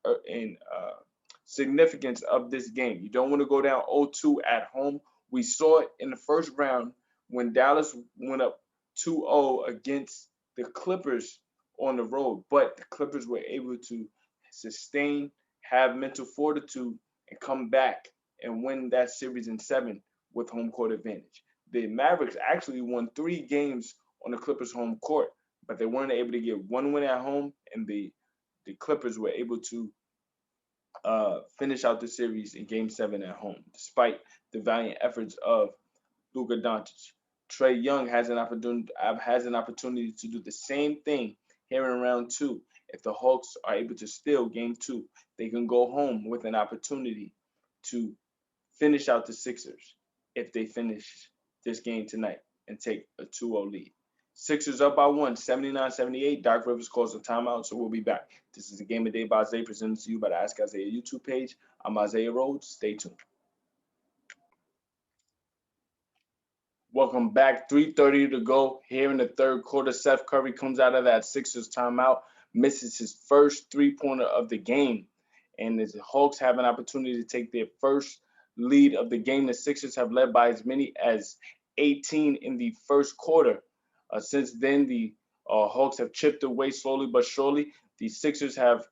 significance of this game. You don't want to go down 0-2 at home. We saw it in the first round when Dallas went up 2-0 against the Clippers on the road, but the Clippers were able to sustain, have mental fortitude, and come back and win that series in 7 with home court advantage. The Mavericks actually won 3 games on the Clippers home court, but they weren't able to get 1 win at home, and the Clippers were able to finish out the series in Game 7 at home, despite the valiant efforts of Luka Doncic. Trae Young has an opportunity to do the same thing here in round 2. If the Hawks are able to steal Game 2, they can go home with an opportunity to finish out the Sixers if they finish this game tonight and take a 2-0 lead. Sixers up by 1, 79-78. Doc Rivers calls a timeout, so we'll be back. This is the Game of the Day by Isaiah, presented to you by the Ask Isaiah YouTube page. I'm Isaiah Rhodes. Stay tuned. Welcome back. 3:30 to go here in the third quarter. Seth Curry comes out of that Sixers timeout, misses his first 3-pointer of the game, and the Hawks have an opportunity to take their first lead of the game. The Sixers have led by as many as 18 in the first quarter. Since then, the Hawks have chipped away slowly but surely. The Sixers have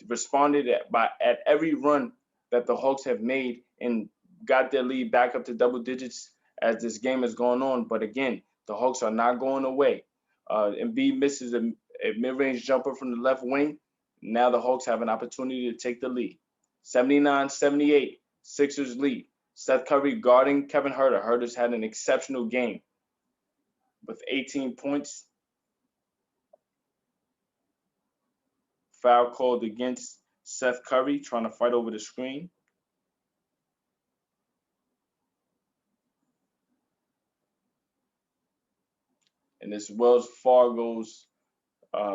responded at every run that the Hawks have made and got their lead back up to double digits as this game has gone on. But again, the Hawks are not going away. Embiid misses a mid-range jumper from the left wing. Now the Hawks have an opportunity to take the lead. 79-78, Sixers lead. Seth Curry guarding Kevin Huerter. Huerter's had an exceptional game with 18 points, Foul called against Seth Curry trying to fight over the screen. And this Wells Fargo's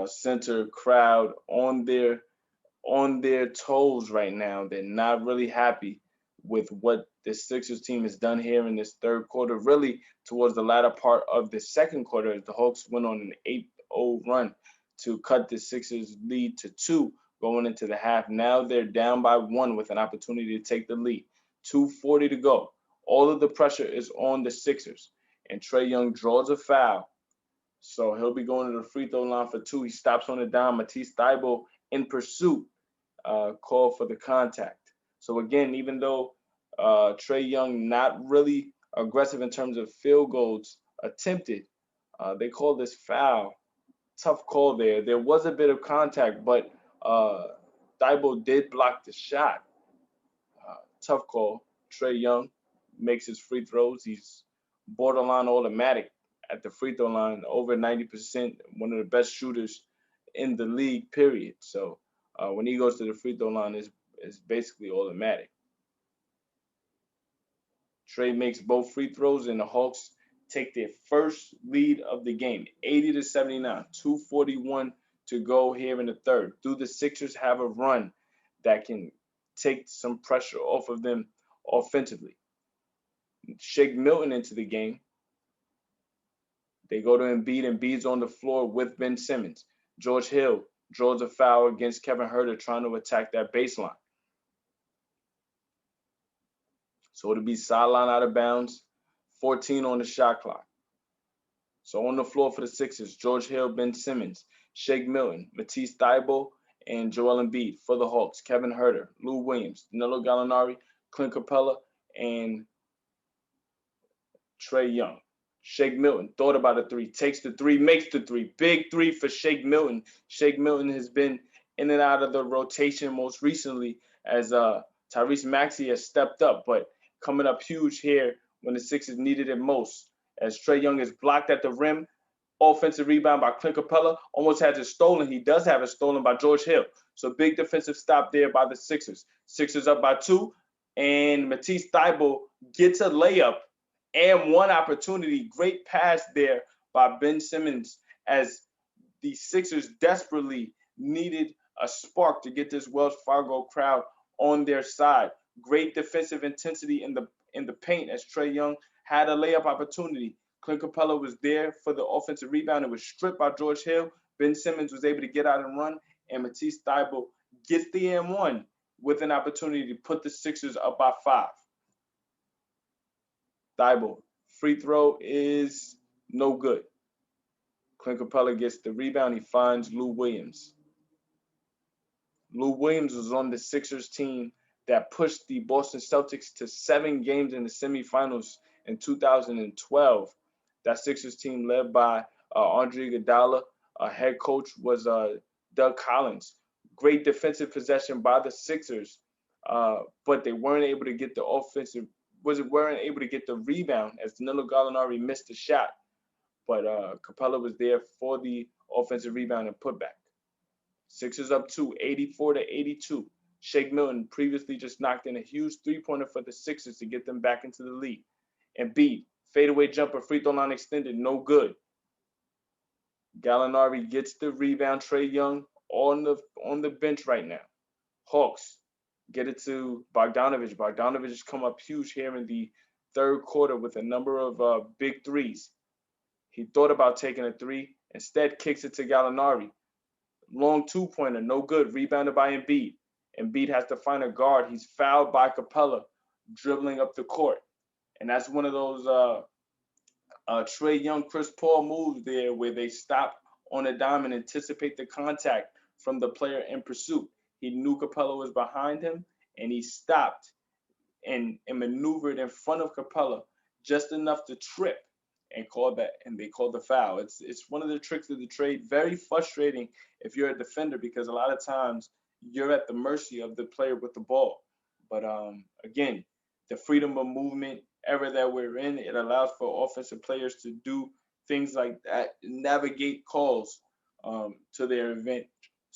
center crowd on their toes right now. They're not really happy with what the Sixers team has done here in this third quarter. Really, towards the latter part of the second quarter, as the Hawks went on an 8-0 run to cut the Sixers' lead to 2 going into the half. Now they're down by 1 with an opportunity to take the lead. 2:40 to go. All of the pressure is on the Sixers, and Trae Young draws a foul. So he'll be going to the free throw line for 2. He stops on the dime. Matisse Thybulle in pursuit called for the contact. So again, even though Trae Young not really aggressive in terms of field goals attempted, they called this foul. Tough call there. There was a bit of contact, but Thybulle did block the shot. Tough call. Trae Young makes his free throws. He's borderline automatic at the free throw line, over 90%, one of the best shooters in the league, period. So when he goes to the free throw line, it's basically automatic. Trae makes both free throws, and the Hawks take their first lead of the game, 80-79, 2:41 to go here in the third. Do the Sixers have a run that can take some pressure off of them offensively? Shake Milton into the game. They go to Embiid. Embiid's on the floor with Ben Simmons. George Hill draws a foul against Kevin Huerter trying to attack that baseline. So it'll be sideline out of bounds, 14 on the shot clock. So on the floor for the Sixers, George Hill, Ben Simmons, Shake Milton, Matisse Thybulle, and Joel Embiid. For the Hawks, Kevin Huerter, Lou Williams, Danilo Gallinari, Clint Capella, and Trae Young. Shake Milton thought about a 3, takes the 3, makes the 3. Big 3 for Shake Milton. Shake Milton has been in and out of the rotation most recently as Tyrese Maxey has stepped up, but coming up huge here when the Sixers needed it most. As Trae Young is blocked at the rim, offensive rebound by Clint Capella, almost has it stolen. He does have it stolen by George Hill. So big defensive stop there by the Sixers. Sixers up by 2, and Matisse Thybulle gets a layup and one opportunity. Great pass there by Ben Simmons as the Sixers desperately needed a spark to get this Wells Fargo crowd on their side. Great defensive intensity in the paint as Trae Young had a layup opportunity. Clint Capella was there for the offensive rebound. It was stripped by George Hill. Ben Simmons was able to get out and run, and Matisse Thybulle gets the M1 with an opportunity to put the Sixers up by 5. Thybulle, free throw is no good. Clint Capella gets the rebound. He finds Lou Williams. Lou Williams was on the Sixers team that pushed the Boston Celtics to 7 games in the semifinals in 2012. That Sixers team led by Andre Iguodala. Head coach was Doug Collins. Great defensive possession by the Sixers, but they weren't able to get the weren't able to get the rebound as Danilo Gallinari missed the shot. But Capella was there for the offensive rebound and putback. Sixers up 2, 84-82. Shake Milton previously just knocked in a huge three-pointer for the Sixers to get them back into the lead. Embiid, fadeaway jumper, free throw line extended, no good. Gallinari gets the rebound. Trae Young on the bench right now. Hawks get it to Bogdanovich. Bogdanovich has come up huge here in the third quarter with a number of big threes. He thought about taking a 3, instead kicks it to Gallinari. Long 2-pointer, no good. Rebounded by Embiid. Embiid has to find a guard. He's fouled by Capella, dribbling up the court. And that's one of those Trae Young, Chris Paul moves there where they stop on a dime and anticipate the contact from the player in pursuit. He knew Capella was behind him, and he stopped and maneuvered in front of Capella just enough to trip and they called the foul. It's one of the tricks of the trade. Very frustrating if you're a defender because a lot of times you're at the mercy of the player with the ball. But again, the freedom of movement era that we're in, it allows for offensive players to do things like that, navigate calls to their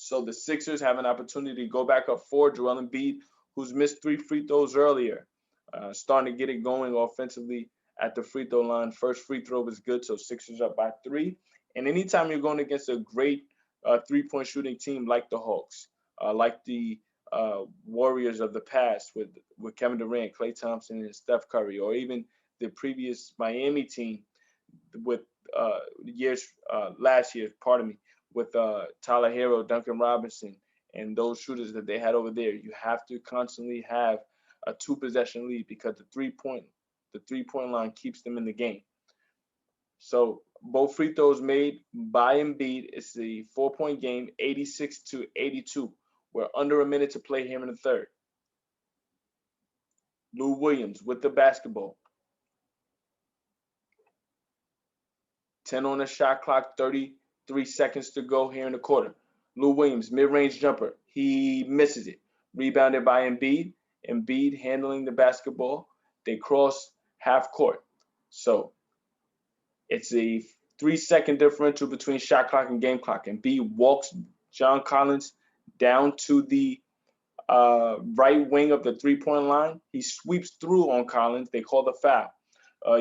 So the Sixers have an opportunity to go back up 4. Joel Embiid, who's missed 3 free throws earlier, starting to get it going offensively at the free throw line. First free throw was good, so Sixers up by 3. And anytime you're going against a great three-point shooting team like the Hawks, like the Warriors of the past with Kevin Durant, Klay Thompson, and Steph Curry, or even the previous Miami team with last year, pardon me, with Tyler Hero, Duncan Robinson, and those shooters that they had over there. You have to constantly have a 2-possession lead because the three-point line keeps them in the game. So both free throws made by Embiid. It's the 4-point game, 86-82. We're under a minute to play here in the third. Lou Williams with the basketball. 10 on the shot clock, 33 seconds to go here in the quarter. Lou Williams, mid-range jumper. He misses it. Rebounded by Embiid. Embiid handling the basketball. They cross half court. So it's a 3-second differential between shot clock and game clock. Embiid walks John Collins down to the right wing of the three-point line. He sweeps through on Collins. They call the foul.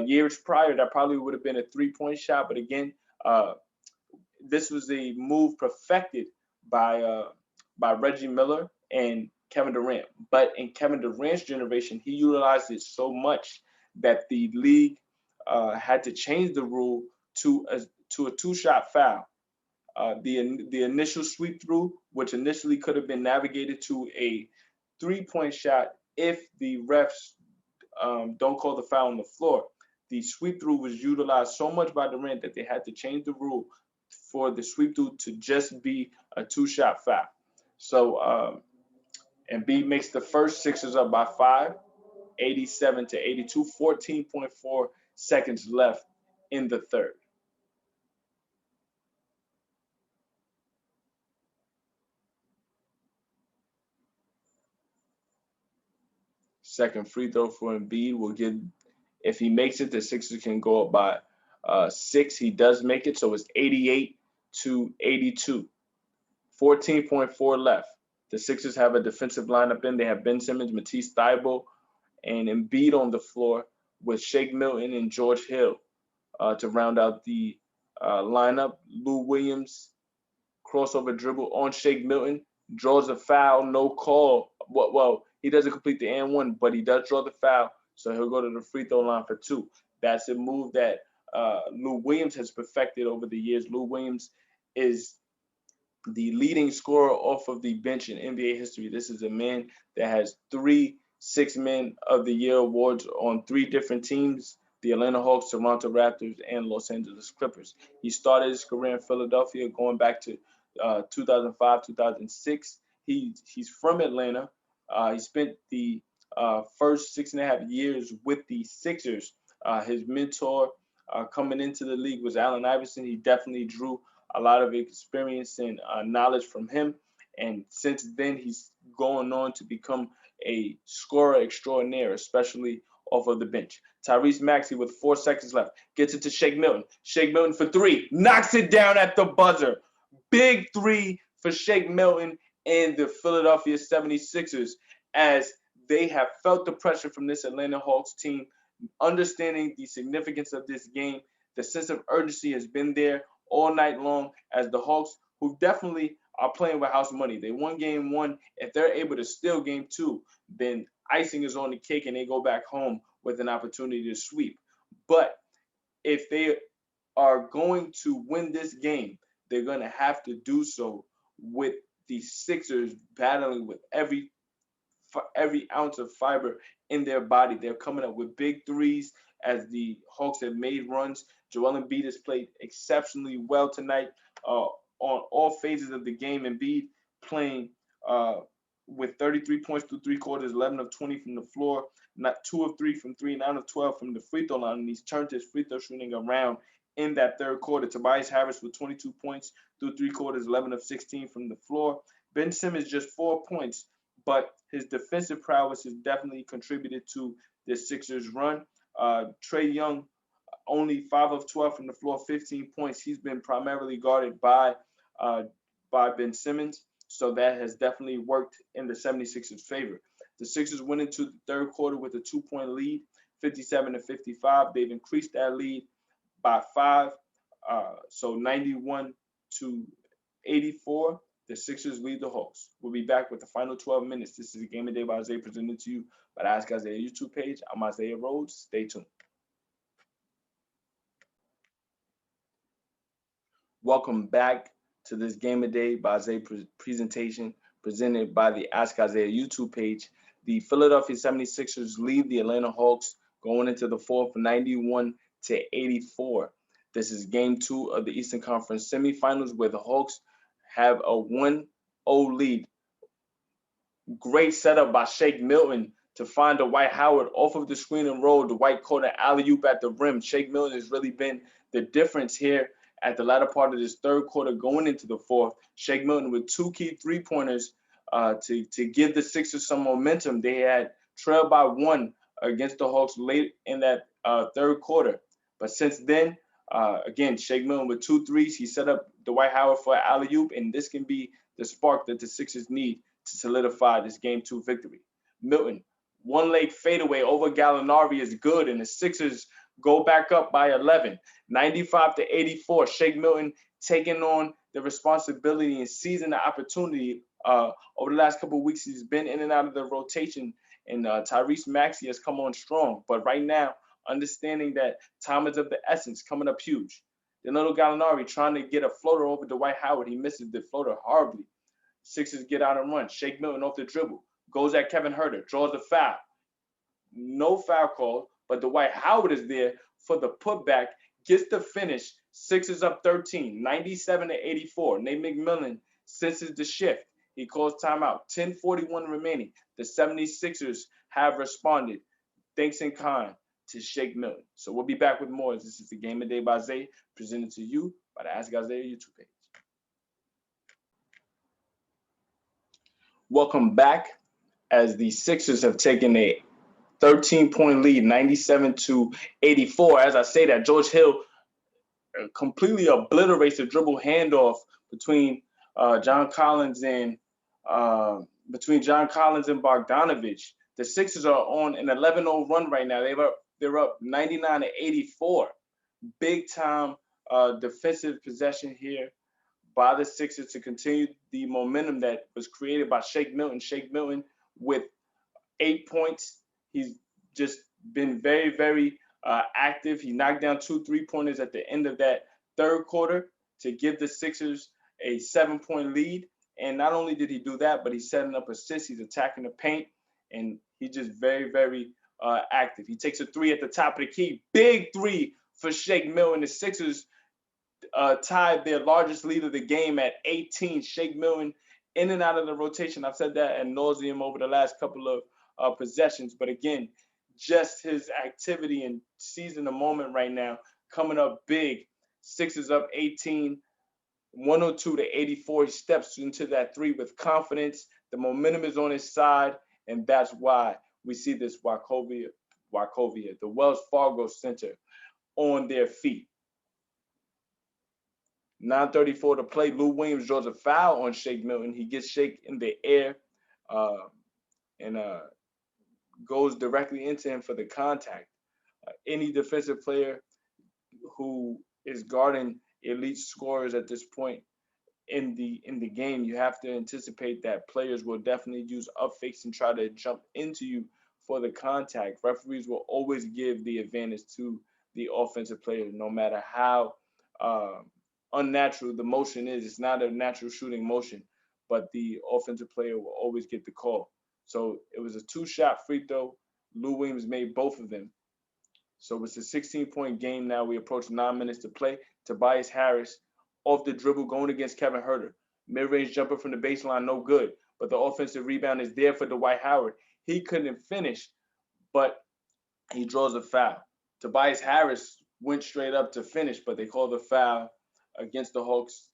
Years prior, that probably would have been a 3-point shot, but again, this was a move perfected by Reggie Miller and Kevin Durant. But in Kevin Durant's generation, he utilized it so much that the league had to change the rule to a 2-shot foul. The initial sweep through, which initially could have been navigated to a 3-point shot if the refs don't call the foul on the floor. The sweep through was utilized so much by Durant that they had to change the rule for the sweep through to just be a 2-shot foul. So Embiid makes the first, Sixers up by 5, 87-82, 14.4 seconds left in the third. Second free throw for Embiid will give, if he makes it, the Sixers can go up by 6. He does make it, so it's 88-82. 14.4 left. The Sixers have a defensive lineup in. They have Ben Simmons, Matisse Thybulle, and Embiid on the floor with Shake Milton and George Hill to round out the lineup. Lou Williams, crossover dribble on Shake Milton, draws a foul, no call. Well, he doesn't complete the and one, but he does draw the foul, so he'll go to the free throw line for 2. That's a move that Lou Williams has perfected over the years. Lou Williams is the leading scorer off of the bench in NBA history. This is a man that has 3 Six-Man of the Year awards on 3 different teams: the Atlanta Hawks, Toronto Raptors, and Los Angeles Clippers. He started his career in Philadelphia going back to 2005, 2006. He's from Atlanta. He spent the first 6.5 years with the Sixers. His mentor coming into the league was Allen Iverson. He definitely drew a lot of experience and knowledge from him. And since then, he's going on to become a scorer extraordinaire, especially off of the bench. Tyrese Maxey with 4 seconds left gets it to Shake Milton. Shake Milton for 3, knocks it down at the buzzer. Big 3 for Shake Milton and the Philadelphia 76ers, as they have felt the pressure from this Atlanta Hawks team, understanding the significance of this game. The sense of urgency has been there all night long, as the Hawks, who definitely are playing with house money. They won game 1. If they're able to steal game 2, then icing is on the cake and they go back home with an opportunity to sweep. But if they are going to win this game, they're going to have to do so with the Sixers battling with every ounce of fiber in their body. They're coming up with big threes as the Hawks have made runs. Joel Embiid has played exceptionally well tonight on all phases of the game. Embiid playing with 33 points through 3 quarters, 11 of 20 from the floor, not 2 of 3 from 3, 9 of 12 from the free throw line, and he's turned his free throw shooting around in that third quarter. Tobias Harris with 22 points through 3 quarters, 11 of 16 from the floor. Ben Simmons just 4 points, but his defensive prowess has definitely contributed to the Sixers' run. Trae Young, only 5 of 12 from the floor, 15 points. He's been primarily guarded by by Ben Simmons. So that has definitely worked in the 76ers' favor. The Sixers went into the third quarter with a 2-point lead, 57-55. They've increased that lead by 5, so 91-84. The Sixers lead the Hawks. We'll be back with the final 12 minutes. This is a Game of Day by Isaiah, presented to you by the Ask Isaiah YouTube page. I'm Isaiah Rhodes. Stay tuned. Welcome back to this Game of Day by Isaiah presentation presented by the Ask Isaiah YouTube page. The Philadelphia 76ers lead the Atlanta Hawks going into the fourth, 91-84. This is game 2 of the Eastern Conference semifinals, where the Hawks have a 1-0 lead. Great setup by Shake Milton to find Dwight Howard off of the screen and roll. Dwight caught an alley-oop at the rim. Shake Milton has really been the difference here at the latter part of this third quarter going into the fourth. Shake Milton with 2 key three-pointers to give the Sixers some momentum. They had trailed by 1 against the Hawks late in that third quarter. But since then, again, Shake Milton with 2 threes. He set up Dwight Howard for an alley-oop, and this can be the spark that the Sixers need to solidify this game 2 victory. Milton, one-leg fadeaway over Gallinari is good, and the Sixers go back up by 11, 95-84. Shake Milton taking on the responsibility and seizing the opportunity. Over the last couple of weeks, he's been in and out of the rotation, and Tyrese Maxey has come on strong. But right now, understanding that time is of the essence, coming up huge. Danilo Gallinari trying to get a floater over Dwight Howard. He misses the floater horribly. Sixers get out and run. Shake Milton off the dribble. Goes at Kevin Huerter. Draws the foul. No foul call, but Dwight Howard is there for the putback. Gets the finish. Sixers up 13, 97-84. Nate McMillan senses the shift. He calls timeout. 10:41 remaining. The 76ers have responded. Thanks in kind to Shake Milton. So we'll be back with more. This is the Game of Day by Zay, presented to you by the Ask Isaiah YouTube page. Welcome back, as the Sixers have taken a 13-point lead, 97-84. As I say that, George Hill completely obliterates the dribble handoff between John Collins and Bogdanovich. The Sixers are on an 11-0 run right now. They're up 99-84. Big time defensive possession here by the Sixers to continue the momentum that was created by Shake Milton. Shake Milton with 8 points. He's just been very, very active. He knocked down 2 3-pointers at the end of that third quarter to give the Sixers a 7-point lead. And not only did he do that, but he's setting up assists. He's attacking the paint, and he's just very, very active. He takes a 3 at the top of the key. Big 3 for Shake Milton. The Sixers tied their largest lead of the game at 18. Shake Milton in and out of the rotation. I've said that ad nauseum over the last couple of possessions. But again, just his activity and seizing the moment right now, coming up big. Sixers up 18, 102-84. He steps into that 3 with confidence. The momentum is on his side, and that's why we see this Wachovia, the Wells Fargo Center, on their feet. 9:34 to play. Lou Williams draws a foul on Shake Milton. He gets Shake in the air and goes directly into him for the contact. Any defensive player who is guarding elite scorers at this point in the game, you have to anticipate that players will definitely use up fakes and try to jump into you for the contact. Referees will always give the advantage to the offensive player, no matter how unnatural the motion is. It's not a natural shooting motion, but the offensive player will always get the call. So it was a 2-shot free throw. Lou Williams made both of them. So it's a 16-point game now. We approach 9 minutes to play. Tobias Harris off the dribble going against Kevin Huerter. Mid-range jumper from the baseline, no good. But the offensive rebound is there for Dwight Howard. He couldn't finish, but he draws a foul. Tobias Harris went straight up to finish, but they called the foul against the Hawks,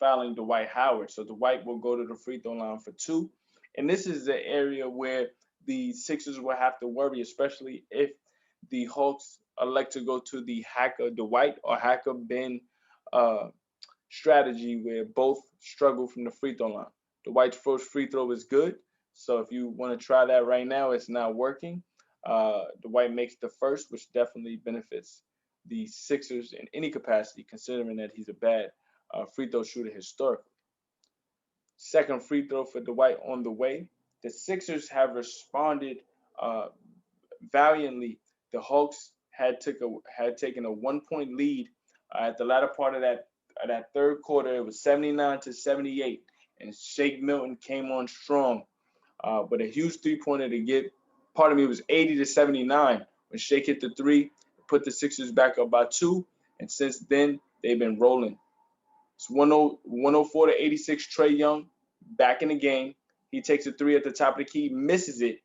fouling Dwight Howard. So Dwight will go to the free throw line for 2. And this is the area where the Sixers will have to worry, especially if the Hawks elect to go to the Hacker Dwight or Hacker Ben strategy where both struggle from the free throw line. The White's first free throw is good, so if you want to try that right now, it's not working. The White makes the first, which definitely benefits the Sixers in any capacity, considering that he's a bad free throw shooter historically. Second free throw for Dwight on the way. The Sixers have responded uh, valiantly. The Hawks had taken a 1 point lead at the latter part of that third quarter. It was 79-78, and Shake Milton came on strong with a huge 3 pointer to get. Part of me was 80-79 when Shake hit the three, put the Sixers back up by 2, and since then they've been rolling. It's 104-86. Trae Young back in the game. He takes a three at the top of the key, misses it.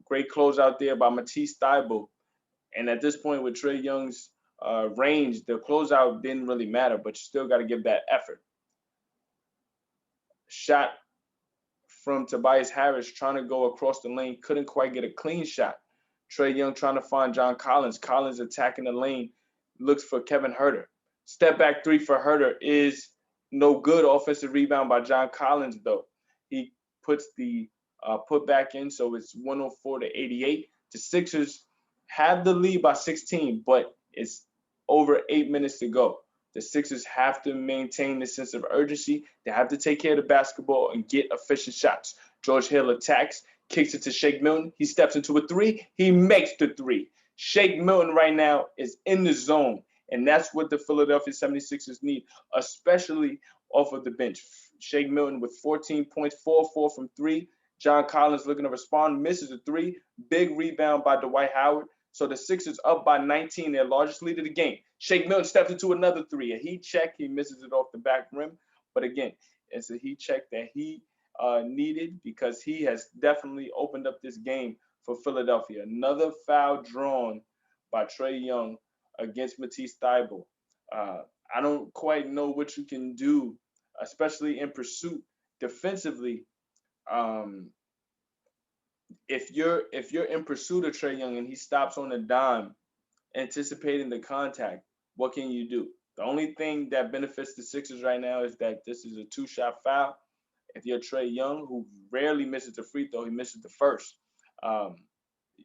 Great closeout there by Matisse Thybulle. And at this point, with Trae Young's range, the closeout didn't really matter, but you still got to give that effort. Shot from Tobias Harris trying to go across the lane, couldn't quite get a clean shot. Trae Young trying to find John Collins. Collins attacking the lane, looks for Kevin Huerter. Step back three for Huerter is no good. Offensive rebound by John Collins, though. He puts the put back in, so it's 104-88. The Sixers have the lead by 16, but it's over 8 minutes to go. The Sixers have to maintain this sense of urgency. They have to take care of the basketball and get efficient shots. George Hill attacks, kicks it to Shake Milton. He steps into a three. He makes the three. Shake Milton right now is in the zone, and that's what the Philadelphia 76ers need, especially off of the bench. Shake Milton with 14 points, 4-4 from three. John Collins looking to respond, misses a three. Big rebound by Dwight Howard. So the Sixers up by 19, their largest lead of the game. Shake Milton steps into another three. A heat check, he misses it off the back rim. But again, it's a heat check that he needed because he has definitely opened up this game for Philadelphia. Another foul drawn by Trae Young against Matisse Thybulle. I don't quite know what you can do, especially in pursuit defensively. If you're in pursuit of Trae Young and he stops on a dime, anticipating the contact, what can you do? The only thing that benefits the Sixers right now is that this is a 2-shot foul. If you're Trae Young, who rarely misses a free throw, he misses the first.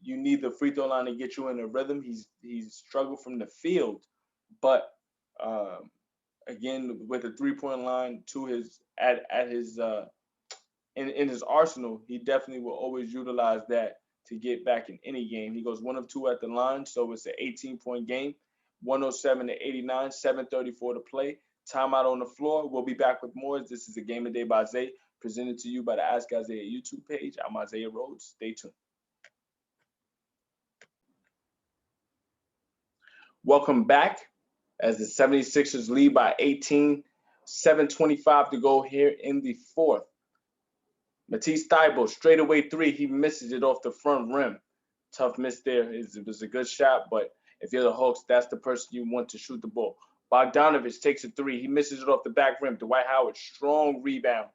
You need the free throw line to get you in a rhythm. He's struggled from the field, but again, with a 3-point line to his at his in his arsenal, he definitely will always utilize that to get back in any game. He goes 1 of 2 at the line, so it's an 18-point game, 107-89, 7:34 to play. Timeout on the floor. We'll be back with more. This is a Game of Day by Zay, presented to you by the Ask Isaiah YouTube page. I'm Isaiah Rhodes. Stay tuned. Welcome back as the 76ers lead by 18, 7:25 to go here in the fourth. Matisse Thybulle, straightaway three. He misses it off the front rim. Tough miss there. It was a good shot, but if you're the Hawks, that's the person you want to shoot the ball. Bogdanovich takes a three. He misses it off the back rim. Dwight Howard, strong rebound.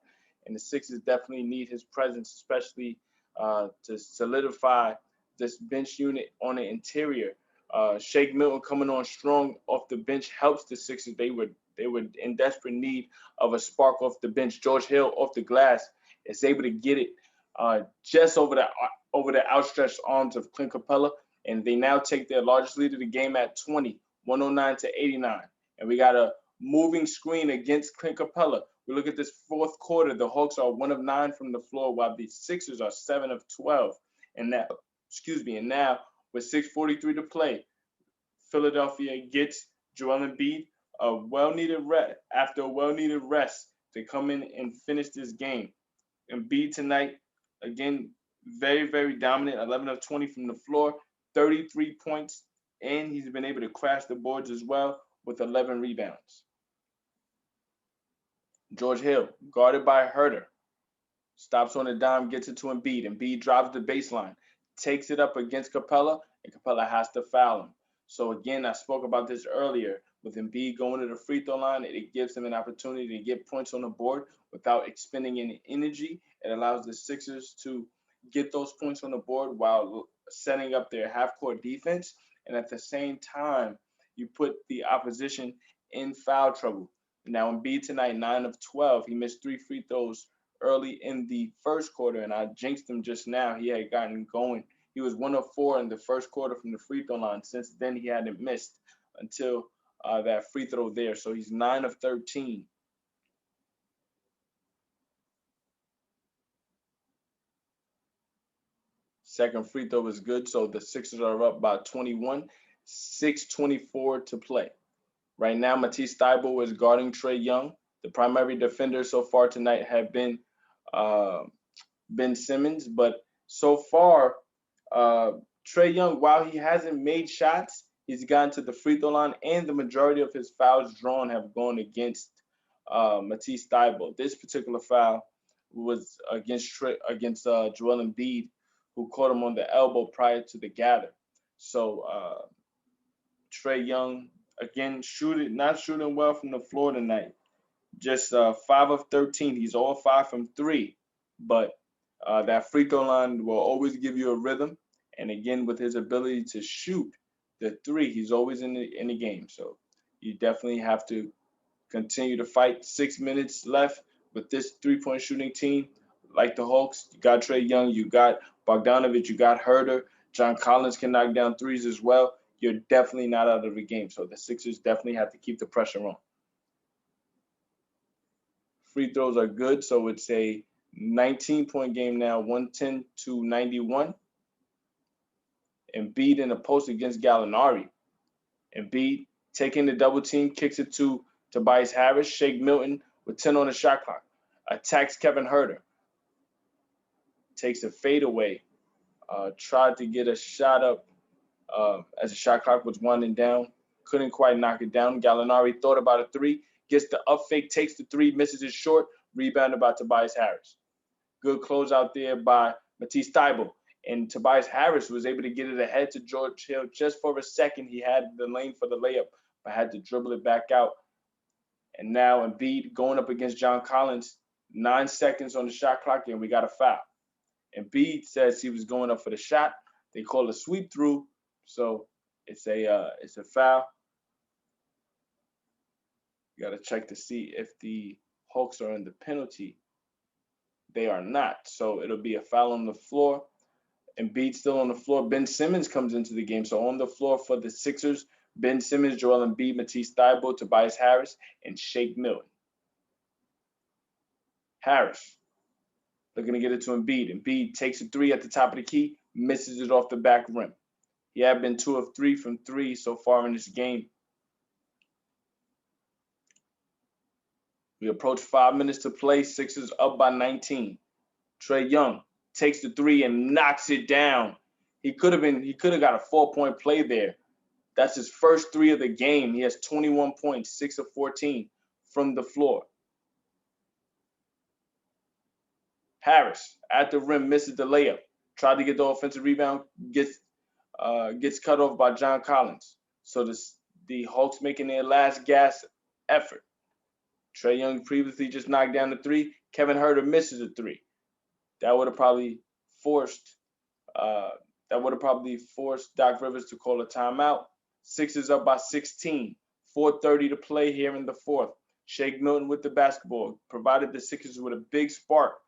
And the Sixers definitely need his presence, especially to solidify this bench unit on the interior. Shake Milton coming on strong off the bench helps the Sixers. They were in desperate need of a spark off the bench. George Hill off the glass is able to get it just over the outstretched arms of Clint Capella, and they now take their largest lead of the game at 20, 109-89. And we got a moving screen against Clint Capella. We look at this fourth quarter, the Hawks are 1 of 9 from the floor, while the Sixers are 7 of 12. And now, with 6:43 to play, Philadelphia gets Joel Embiid a well-needed rest to come in and finish this game. Embiid tonight, again, very, very dominant, 11 of 20 from the floor, 33 points, and he's been able to crash the boards as well with 11 rebounds. George Hill, guarded by Huerter, stops on a dime, gets it to Embiid. Embiid drives the baseline, takes it up against Capella, and Capella has to foul him. So again, I spoke about this earlier. With Embiid going to the free throw line, it gives him an opportunity to get points on the board without expending any energy. It allows the Sixers to get those points on the board while setting up their half-court defense. And at the same time, you put the opposition in foul trouble. Now Embiid tonight, 9 of 12. He missed 3 free throws early in the first quarter, and I jinxed him just now. He had gotten going. He was 1 of 4 in the first quarter from the free throw line. Since then, he hadn't missed until that free throw there. So he's 9 of 13. Second free throw was good, so the Sixers are up by 21, 6:24 to play. Right now, Matisse Thybulle is guarding Trae Young. The primary defenders so far tonight have been uh, Ben Simmons, but so far, uh, Trae Young, while he hasn't made shots, he's gotten to the free throw line, and the majority of his fouls drawn have gone against Matisse Thybulle. This particular foul was against Joel Embiid, who caught him on the elbow prior to the gather. So Trae Young again not shooting well from the floor tonight. Just 5 of 13. He's all 5 from 3, but that free throw line will always give you a rhythm. And again, with his ability to shoot the 3, he's always in the game. So you definitely have to continue to fight. 6 minutes left with this 3-point shooting team. Like the Hawks, you got Trae Young, you got Bogdanovich, you got Herter. John Collins can knock down threes as well. You're definitely not out of the game. So the Sixers definitely have to keep the pressure on. Free throws are good, so it's a 19-point game now, 110 to 91. Embiid in the post against Gallinari. Embiid taking the double team, kicks it to Tobias Harris. Shake Milton with 10 on the shot clock. Attacks Kevin Herter. Takes a fadeaway. Tried to get a shot up as the shot clock was winding down. Couldn't quite knock it down. Gallinari thought about a 3. Gets the up fake, takes the 3, misses it short. Rebounded by Tobias Harris. Good closeout there by Matisse Thybulle. And Tobias Harris was able to get it ahead to George Hill just for a second. He had the lane for the layup, but had to dribble it back out. And now Embiid going up against John Collins. 9 seconds on the shot clock, and we got a foul. Embiid says he was going up for the shot. They call a sweep through, so it's a foul. You got to check to see if the Hawks are in the penalty. They are not, so it'll be a foul on the floor. Embiid still on the floor. Ben Simmons comes into the game, so on the floor for the Sixers, Ben Simmons, Joel Embiid, Matisse Thybulle, Tobias Harris, and Shake Milton. Harris looking to get it to Embiid. Embiid takes a 3 at the top of the key, misses it off the back rim. He had been 2 of 3 from 3 so far in this game. We approach 5 minutes to play. Sixers up by 19. Trae Young takes the 3 and knocks it down. He could have got a 4-point play there. That's his first 3 of the game. He has 21 points, 6 of 14 from the floor. Harris at the rim misses the layup. Tried to get the offensive rebound, gets cut off by John Collins. So the Hawks making their last gasp effort. Trae Young previously just knocked down the 3. Kevin Herter misses a 3. That would have probably forced Doc Rivers to call a timeout. Sixers up by 16. 4:30 to play here in the fourth. Shake Milton with the basketball provided the Sixers with a big spark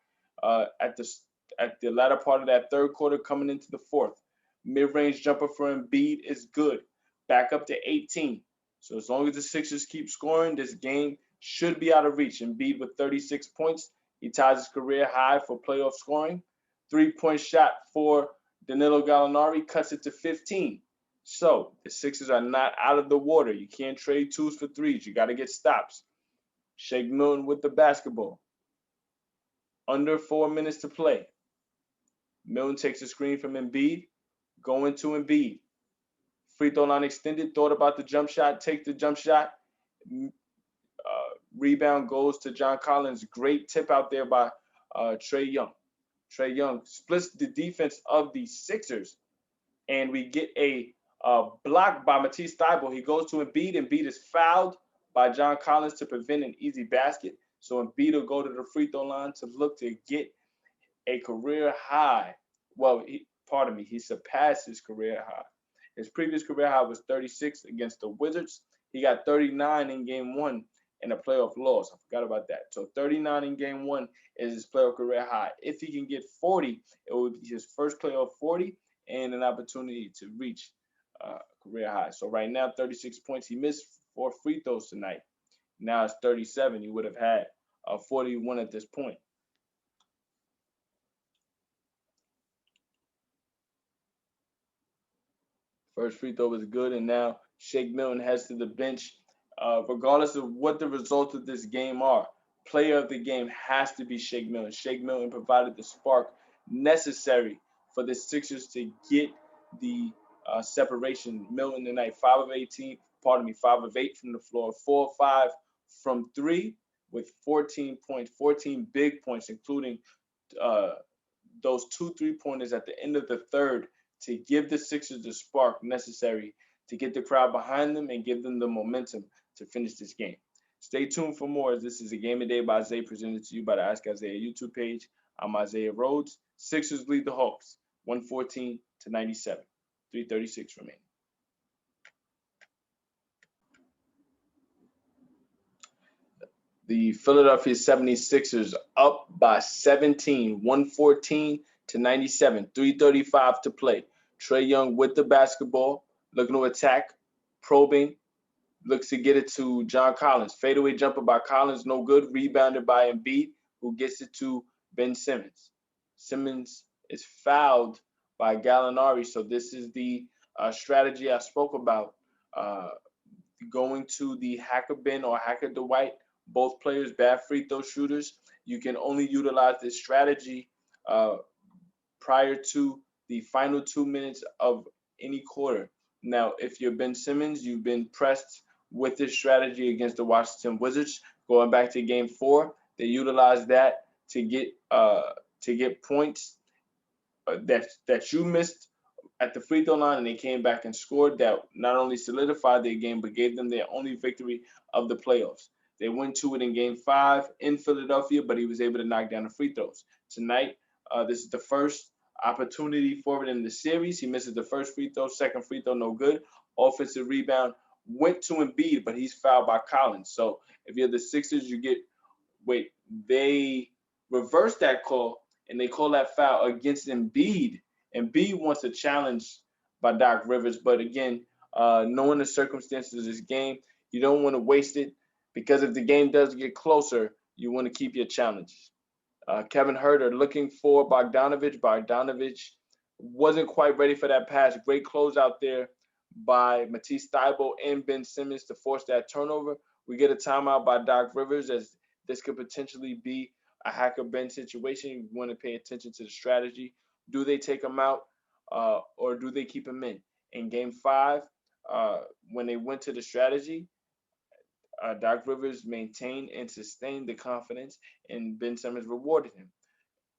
at the latter part of that third quarter coming into the fourth. Mid-range jumper for Embiid is good. Back up to 18. So as long as the Sixers keep scoring, this game should be out of reach. Embiid with 36 points. He ties his career high for playoff scoring. 3-point shot for Danilo Gallinari cuts it to 15. So the Sixers are not out of the water. You can't trade 2s for 3s. You got to get stops. Shake Milton with the basketball. Under 4 minutes to play. Milton takes a screen from Embiid. Going to Embiid. Free throw line extended. Thought about the jump shot. Take the jump shot. Rebound goes to John Collins. Great tip out there by Trae Young. Trae Young splits the defense of the Sixers. And we get a block by Matisse Thybulle. He goes to Embiid. Embiid is fouled by John Collins to prevent an easy basket. So Embiid will go to the free throw line to look to get a career high. Well, he surpassed his career high. His previous career high was 36 against the Wizards. He got 39 in game 1 and a playoff loss. I forgot about that. So 39 in game 1 is his playoff career high. If he can get 40, it would be his first playoff 40 and an opportunity to reach career high. So right now, 36 points. He missed 4 free throws tonight. Now it's 37. He would have had 41 at this point. First free throw was good, and now Shake Milton heads to the bench. Regardless of what the results of this game are, player of the game has to be Shake Milton. Shake Milton provided the spark necessary for the Sixers to get the separation. Milton tonight, 5 of 18, 5 of 8 from the floor, 4 of 5 from 3 with 14 points, 14 big points, including uh, those 2 3-pointers at the end of the third to give the Sixers the spark necessary to get the crowd behind them and give them the momentum to finish this game. Stay tuned for more, as this is a Game of Day by Isaiah, presented to you by the Ask Isaiah YouTube page. I'm Isaiah Rhodes. Sixers lead the Hawks 114 to 97. 3:36 remaining. The Philadelphia 76ers up by 17, 114 to 97, 3:35 to play. Trae Young with the basketball, looking to attack, probing, looks to get it to John Collins. Fadeaway jumper by Collins, no good. Rebounded by Embiid, who gets it to Ben Simmons. Simmons is fouled by Gallinari, so this is the strategy I spoke about. Going to the Hacker Ben or Hacker Dwight, both players bad free throw shooters. You can only utilize this strategy prior to the final 2 minutes of any quarter. Now, if you're Ben Simmons, you've been pressed with this strategy against the Washington Wizards. Going back to Game 4, they utilized that to get points that you missed at the free throw line, and they came back and scored. That not only solidified their game, but gave them their only victory of the playoffs. They went to it in Game 5 in Philadelphia, but he was able to knock down the free throws. Tonight, this is the first opportunity for it in the series. He misses the first free throw, second free throw, no good. Offensive rebound went to Embiid, but he's fouled by Collins. So if you're the Sixers, they reversed that call, and they call that foul against Embiid. Embiid wants a challenge by Doc Rivers, but again, knowing the circumstances of this game, you don't want to waste it, because if the game does get closer, you want to keep your challenges. Kevin Huerter looking for Bogdanovic. Bogdanovic wasn't quite ready for that pass. Great close out there by Matisse Thybulle and Ben Simmons to force that turnover. We get a timeout by Doc Rivers, as this could potentially be a Hacker Ben situation. You want to pay attention to the strategy. Do they take him out or do they keep him in? In Game 5, when they went to the strategy, Doc Rivers maintained and sustained the confidence, and Ben Simmons rewarded him.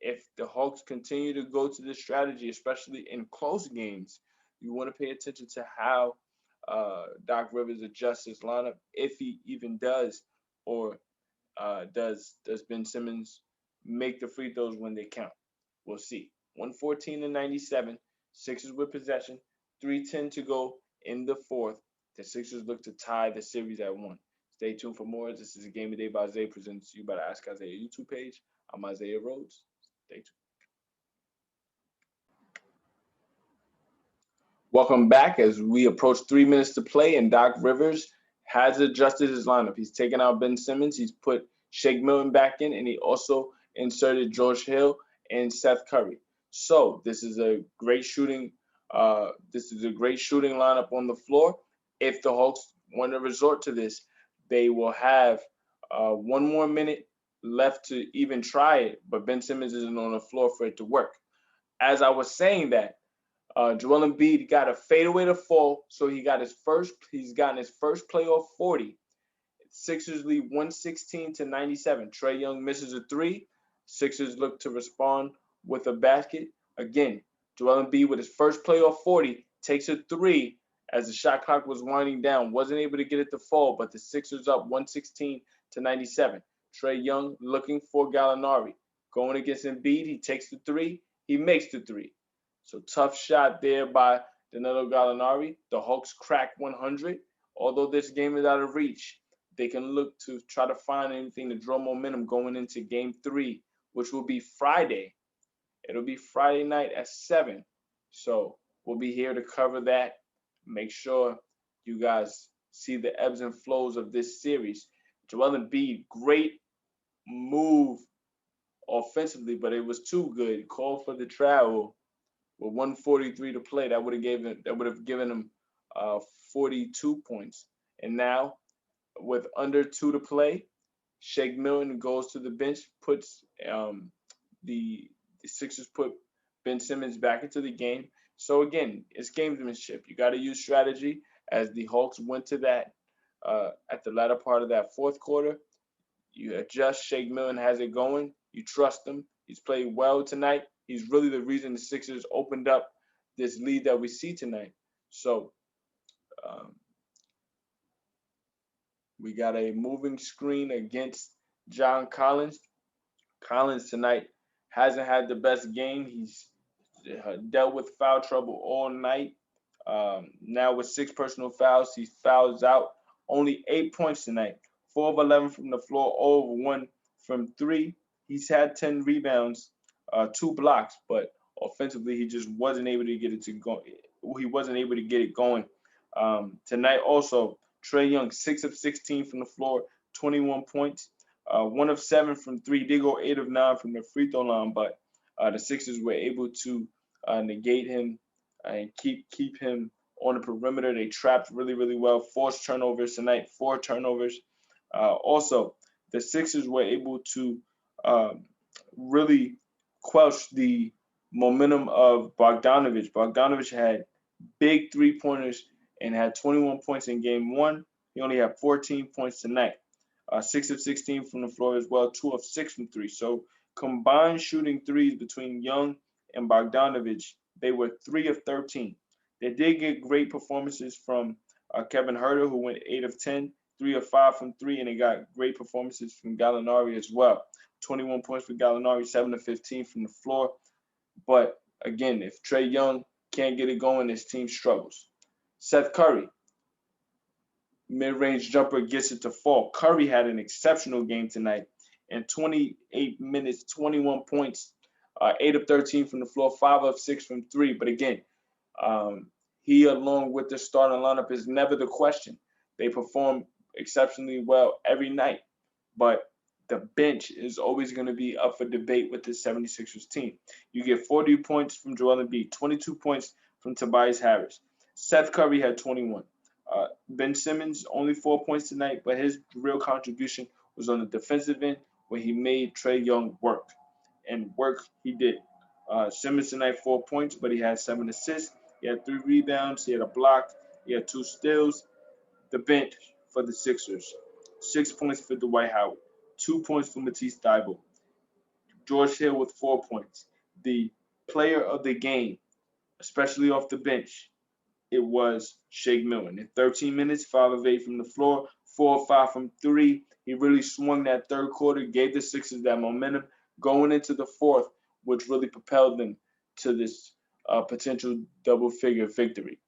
If the Hawks continue to go to this strategy, especially in close games, you want to pay attention to how Doc Rivers adjusts his lineup, if he even does, or does Ben Simmons make the free throws when they count? We'll see. 114 to 97, Sixers with possession, 3:10 to go in the fourth. The Sixers look to tie the series at 1. Stay tuned for more. This is a Game of Day by Isaiah, presented to you by the Ask Isaiah YouTube page. I'm Isaiah Rhodes. Stay tuned. Welcome back as we approach 3 minutes to play, and Doc Rivers has adjusted his lineup. He's taken out Ben Simmons. He's put Shake Milton back in, and he also inserted George Hill and Seth Curry. So this is a great shooting. Lineup on the floor. If the Hawks want to resort to this, they will have 1 more minute left to even try it, but Ben Simmons isn't on the floor for it to work. As I was saying that, Joel Embiid got a fadeaway to fall, so he's gotten his first playoff 40. Sixers lead 116 to 97. Trae Young misses a 3. Sixers look to respond with a basket. Again, Joel Embiid with his first playoff 40 takes a 3 as the shot clock was winding down. Wasn't able to get it to fall, but the Sixers up 116 to 97. Trae Young looking for Gallinari. Going against Embiid, he takes the 3. He makes the 3. So tough shot there by Danilo Gallinari. The Hawks crack 100, although this game is out of reach. they can look to try to find anything to draw momentum going into game 3, which will be Friday. It'll be Friday night at 7. So we'll be here to cover that. Make sure you guys see the ebbs and flows of this series. Joel Embiid, great move offensively, but it was too good. Called for the travel with 143 to play. That would have given him 42 points. And now with under 2 to play, Shake Milton goes to the bench, puts the Sixers put Ben Simmons back into the game. So again, it's gamesmanship. You got to use strategy. As the Hawks went to that at the latter part of that fourth quarter, you adjust. Shake Milton has it going. You trust him. He's played well tonight. He's really the reason the Sixers opened up this lead that we see tonight. So um, we got a moving screen against John Collins. Collins tonight hasn't had the best game. He's dealt with foul trouble all night. Now with 6 personal fouls, he fouls out. Only 8 points tonight. 4 of 11 from the floor, 0 of 1 from 3. He's had 10 rebounds, 2 blocks, but offensively he just wasn't able to get it to go. He wasn't able to get it going. Tonight also, Trae Young, 6 of 16 from the floor, 21 points. 1 of 7 from 3. Did go 8 of 9 from the free throw line, but the Sixers were able to negate him and keep him on the perimeter. They trapped really, really well. Forced turnovers tonight, 4 turnovers. Also, the Sixers were able to really quench the momentum of Bogdanovich. Bogdanovich had big 3-pointers and had 21 points in game 1. He only had 14 points tonight. 6 of 16 from the floor as well, 2 of 6 from 3. So combined shooting threes between Young and Bogdanovich, they were 3 of 13. They did get great performances from Kevin Huerter, who went 8 of 10, 3 of 5 from 3, and they got great performances from Gallinari as well. 21 points for Gallinari, 7 of 15 from the floor. But again, if Trae Young can't get it going, his team struggles. Seth Curry, mid-range jumper, gets it to fall. Curry had an exceptional game tonight. In 28 minutes, 21 points, 8 of 13 from the floor, 5 of 6 from 3. But again, he, along with the starting lineup, is never the question. They perform exceptionally well every night. But the bench is always going to be up for debate with the 76ers team. You get 40 points from Joel Embiid, 22 points from Tobias Harris. Seth Curry had 21. Ben Simmons, only 4 points tonight, but his real contribution was on the defensive end where he made Trae Young work. And work he did. Simmons tonight, 4 points, but he had 7 assists. He had 3 rebounds. He had a block. He had 2 steals. The bench for the Sixers, 6 points for Dwight Howard, 2 points for Matisse Thybulle. George Hill with 4 points. The player of the game, especially off the bench, it was Shake Milton. In 13 minutes, 5 of 8 from the floor, 4 of 5 from 3. He really swung that third quarter, gave the Sixers that momentum going into the fourth, which really propelled them to this potential double-figure victory.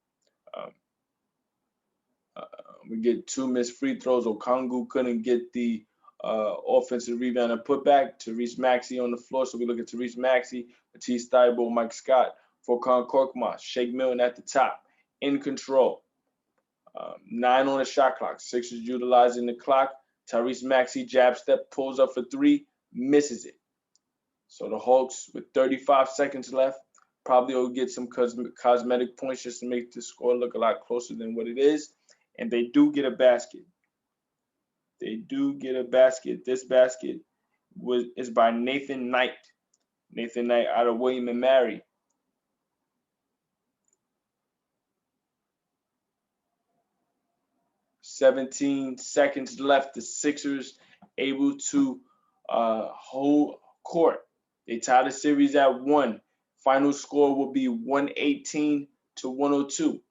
We get 2 missed free throws. Okongwu couldn't get the offensive rebound and put back. Tyrese Maxey on the floor. So we look at Tyrese Maxey, Matisse Thybulle, Mike Scott, Furkan Korkmaz, Shake Milton at the top, in control. 9 on the shot clock. Sixers utilizing the clock. Tyrese Maxey jab step, pulls up for 3, misses it. So the Hawks, with 35 seconds left, probably will get some cosmetic points just to make the score look a lot closer than what it is. And they do get a basket. They do get a basket. This basket is by Nathan Knight. Nathan Knight out of William & Mary. "17 seconds left. The Sixers able to hold court. They tie the series at 1. Final score will be 118 to 102.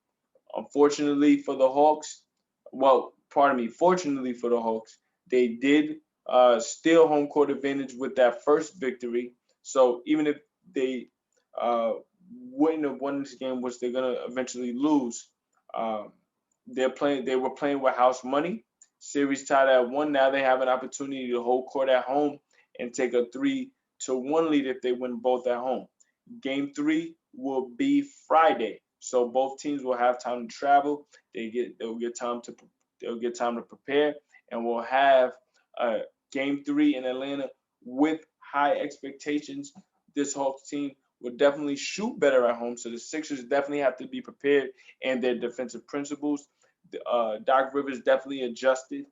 Unfortunately for the Hawks, fortunately for the Hawks, they did steal home court advantage with that first victory. So even if they wouldn't have won this game, which they're gonna eventually lose, they were playing with house money. Series tied at 1. Now they have an opportunity to hold court at home and take a 3-1 lead if they win both at home. Game 3 will be Friday, so both teams will have time to travel. They'll get time to prepare, and we'll have Game 3 in Atlanta with high expectations. This Hawks team will definitely shoot better at home, so the Sixers definitely have to be prepared and their defensive principles. Doc Rivers definitely adjusted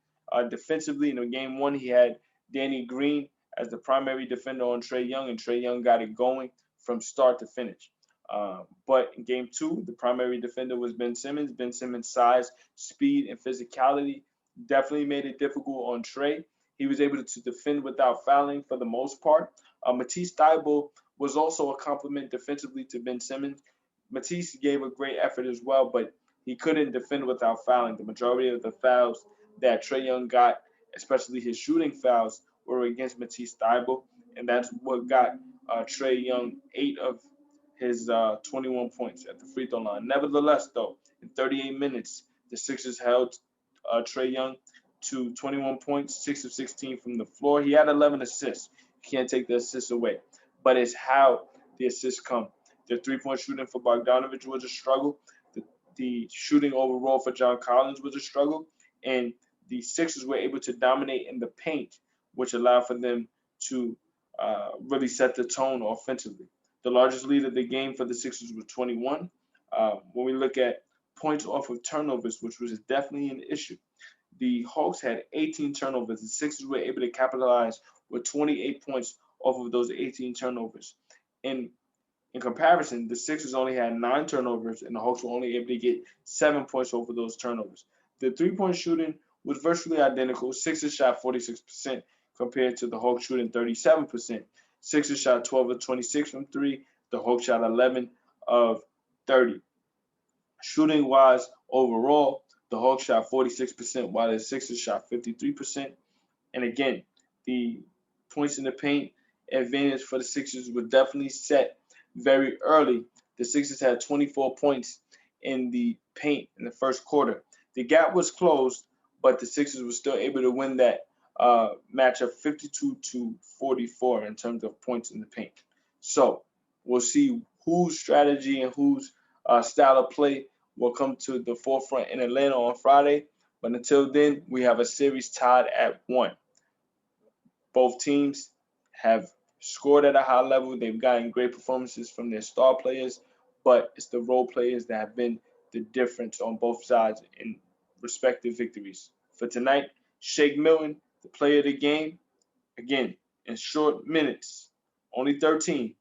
defensively. In Game 1, he had Danny Green as the primary defender on Trae Young, and Trae Young got it going from start to finish. But in Game 2, the primary defender was Ben Simmons. Ben Simmons' size, speed, and physicality definitely made it difficult on Trae. He was able to defend without fouling for the most part. Matisse Thybulle was also a compliment defensively to Ben Simmons. Matisse gave a great effort as well, but he couldn't defend without fouling. The majority of the fouls that Trae Young got, especially his shooting fouls, were against Matisse Thybulle, and that's what got Trae Young 8 of his 21 points at the free throw line. Nevertheless, though, in 38 minutes, the Sixers held Trae Young to 21 points, 6 of 16 from the floor. He had 11 assists. You can't take the assists away, but it's how the assists come. The three-point shooting for Bogdanovic was a struggle. The shooting overall for John Collins was a struggle, and the Sixers were able to dominate in the paint, which allowed for them to really set the tone offensively. The largest lead of the game for the Sixers was 21. When we look at points off of turnovers, which was definitely an issue, the Hawks had 18 turnovers. The Sixers were able to capitalize with 28 points off of those 18 turnovers. In comparison, the Sixers only had 9 turnovers, and the Hawks were only able to get 7 points over those turnovers. The three-point shooting was virtually identical. Sixers shot 46% compared to the Hawks shooting 37%. Sixers shot 12 of 26 from 3. The Hawks shot 11 of 30. Shooting-wise, overall, the Hawks shot 46%, while the Sixers shot 53%. And again, the points in the paint advantage for the Sixers was definitely set very early. The Sixers had 24 points in the paint in the first quarter. The gap was closed, but the Sixers were still able to win that matchup 52-44 in terms of points in the paint. So we'll see whose strategy and whose style of play will come to the forefront in Atlanta on Friday. But until then, we have a series tied at 1. Both teams have scored at a high level. They've gotten great performances from their star players, but it's the role players that have been the difference on both sides in respective victories. For tonight, Shake Milton, the player of the game, again, in short minutes, only 14.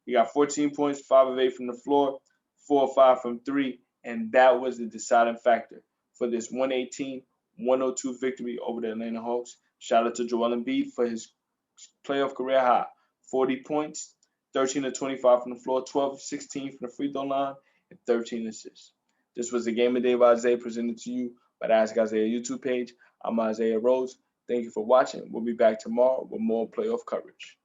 He got 14 points, 5 of 8 from the floor, 4 of 5 from 3, and that was the deciding factor for this 118-102 victory over the Atlanta Hawks. Shout out to Joel Embiid for his playoff career high, 40 points, 13 of 25 from the floor, 12 of 16 from the free throw line, and 13 assists. This was the Game of the Day by Isaiah, presented to you by the Ask Isaiah YouTube page. I'm Isaiah Rhodes. Thank you for watching. We'll be back tomorrow with more playoff coverage.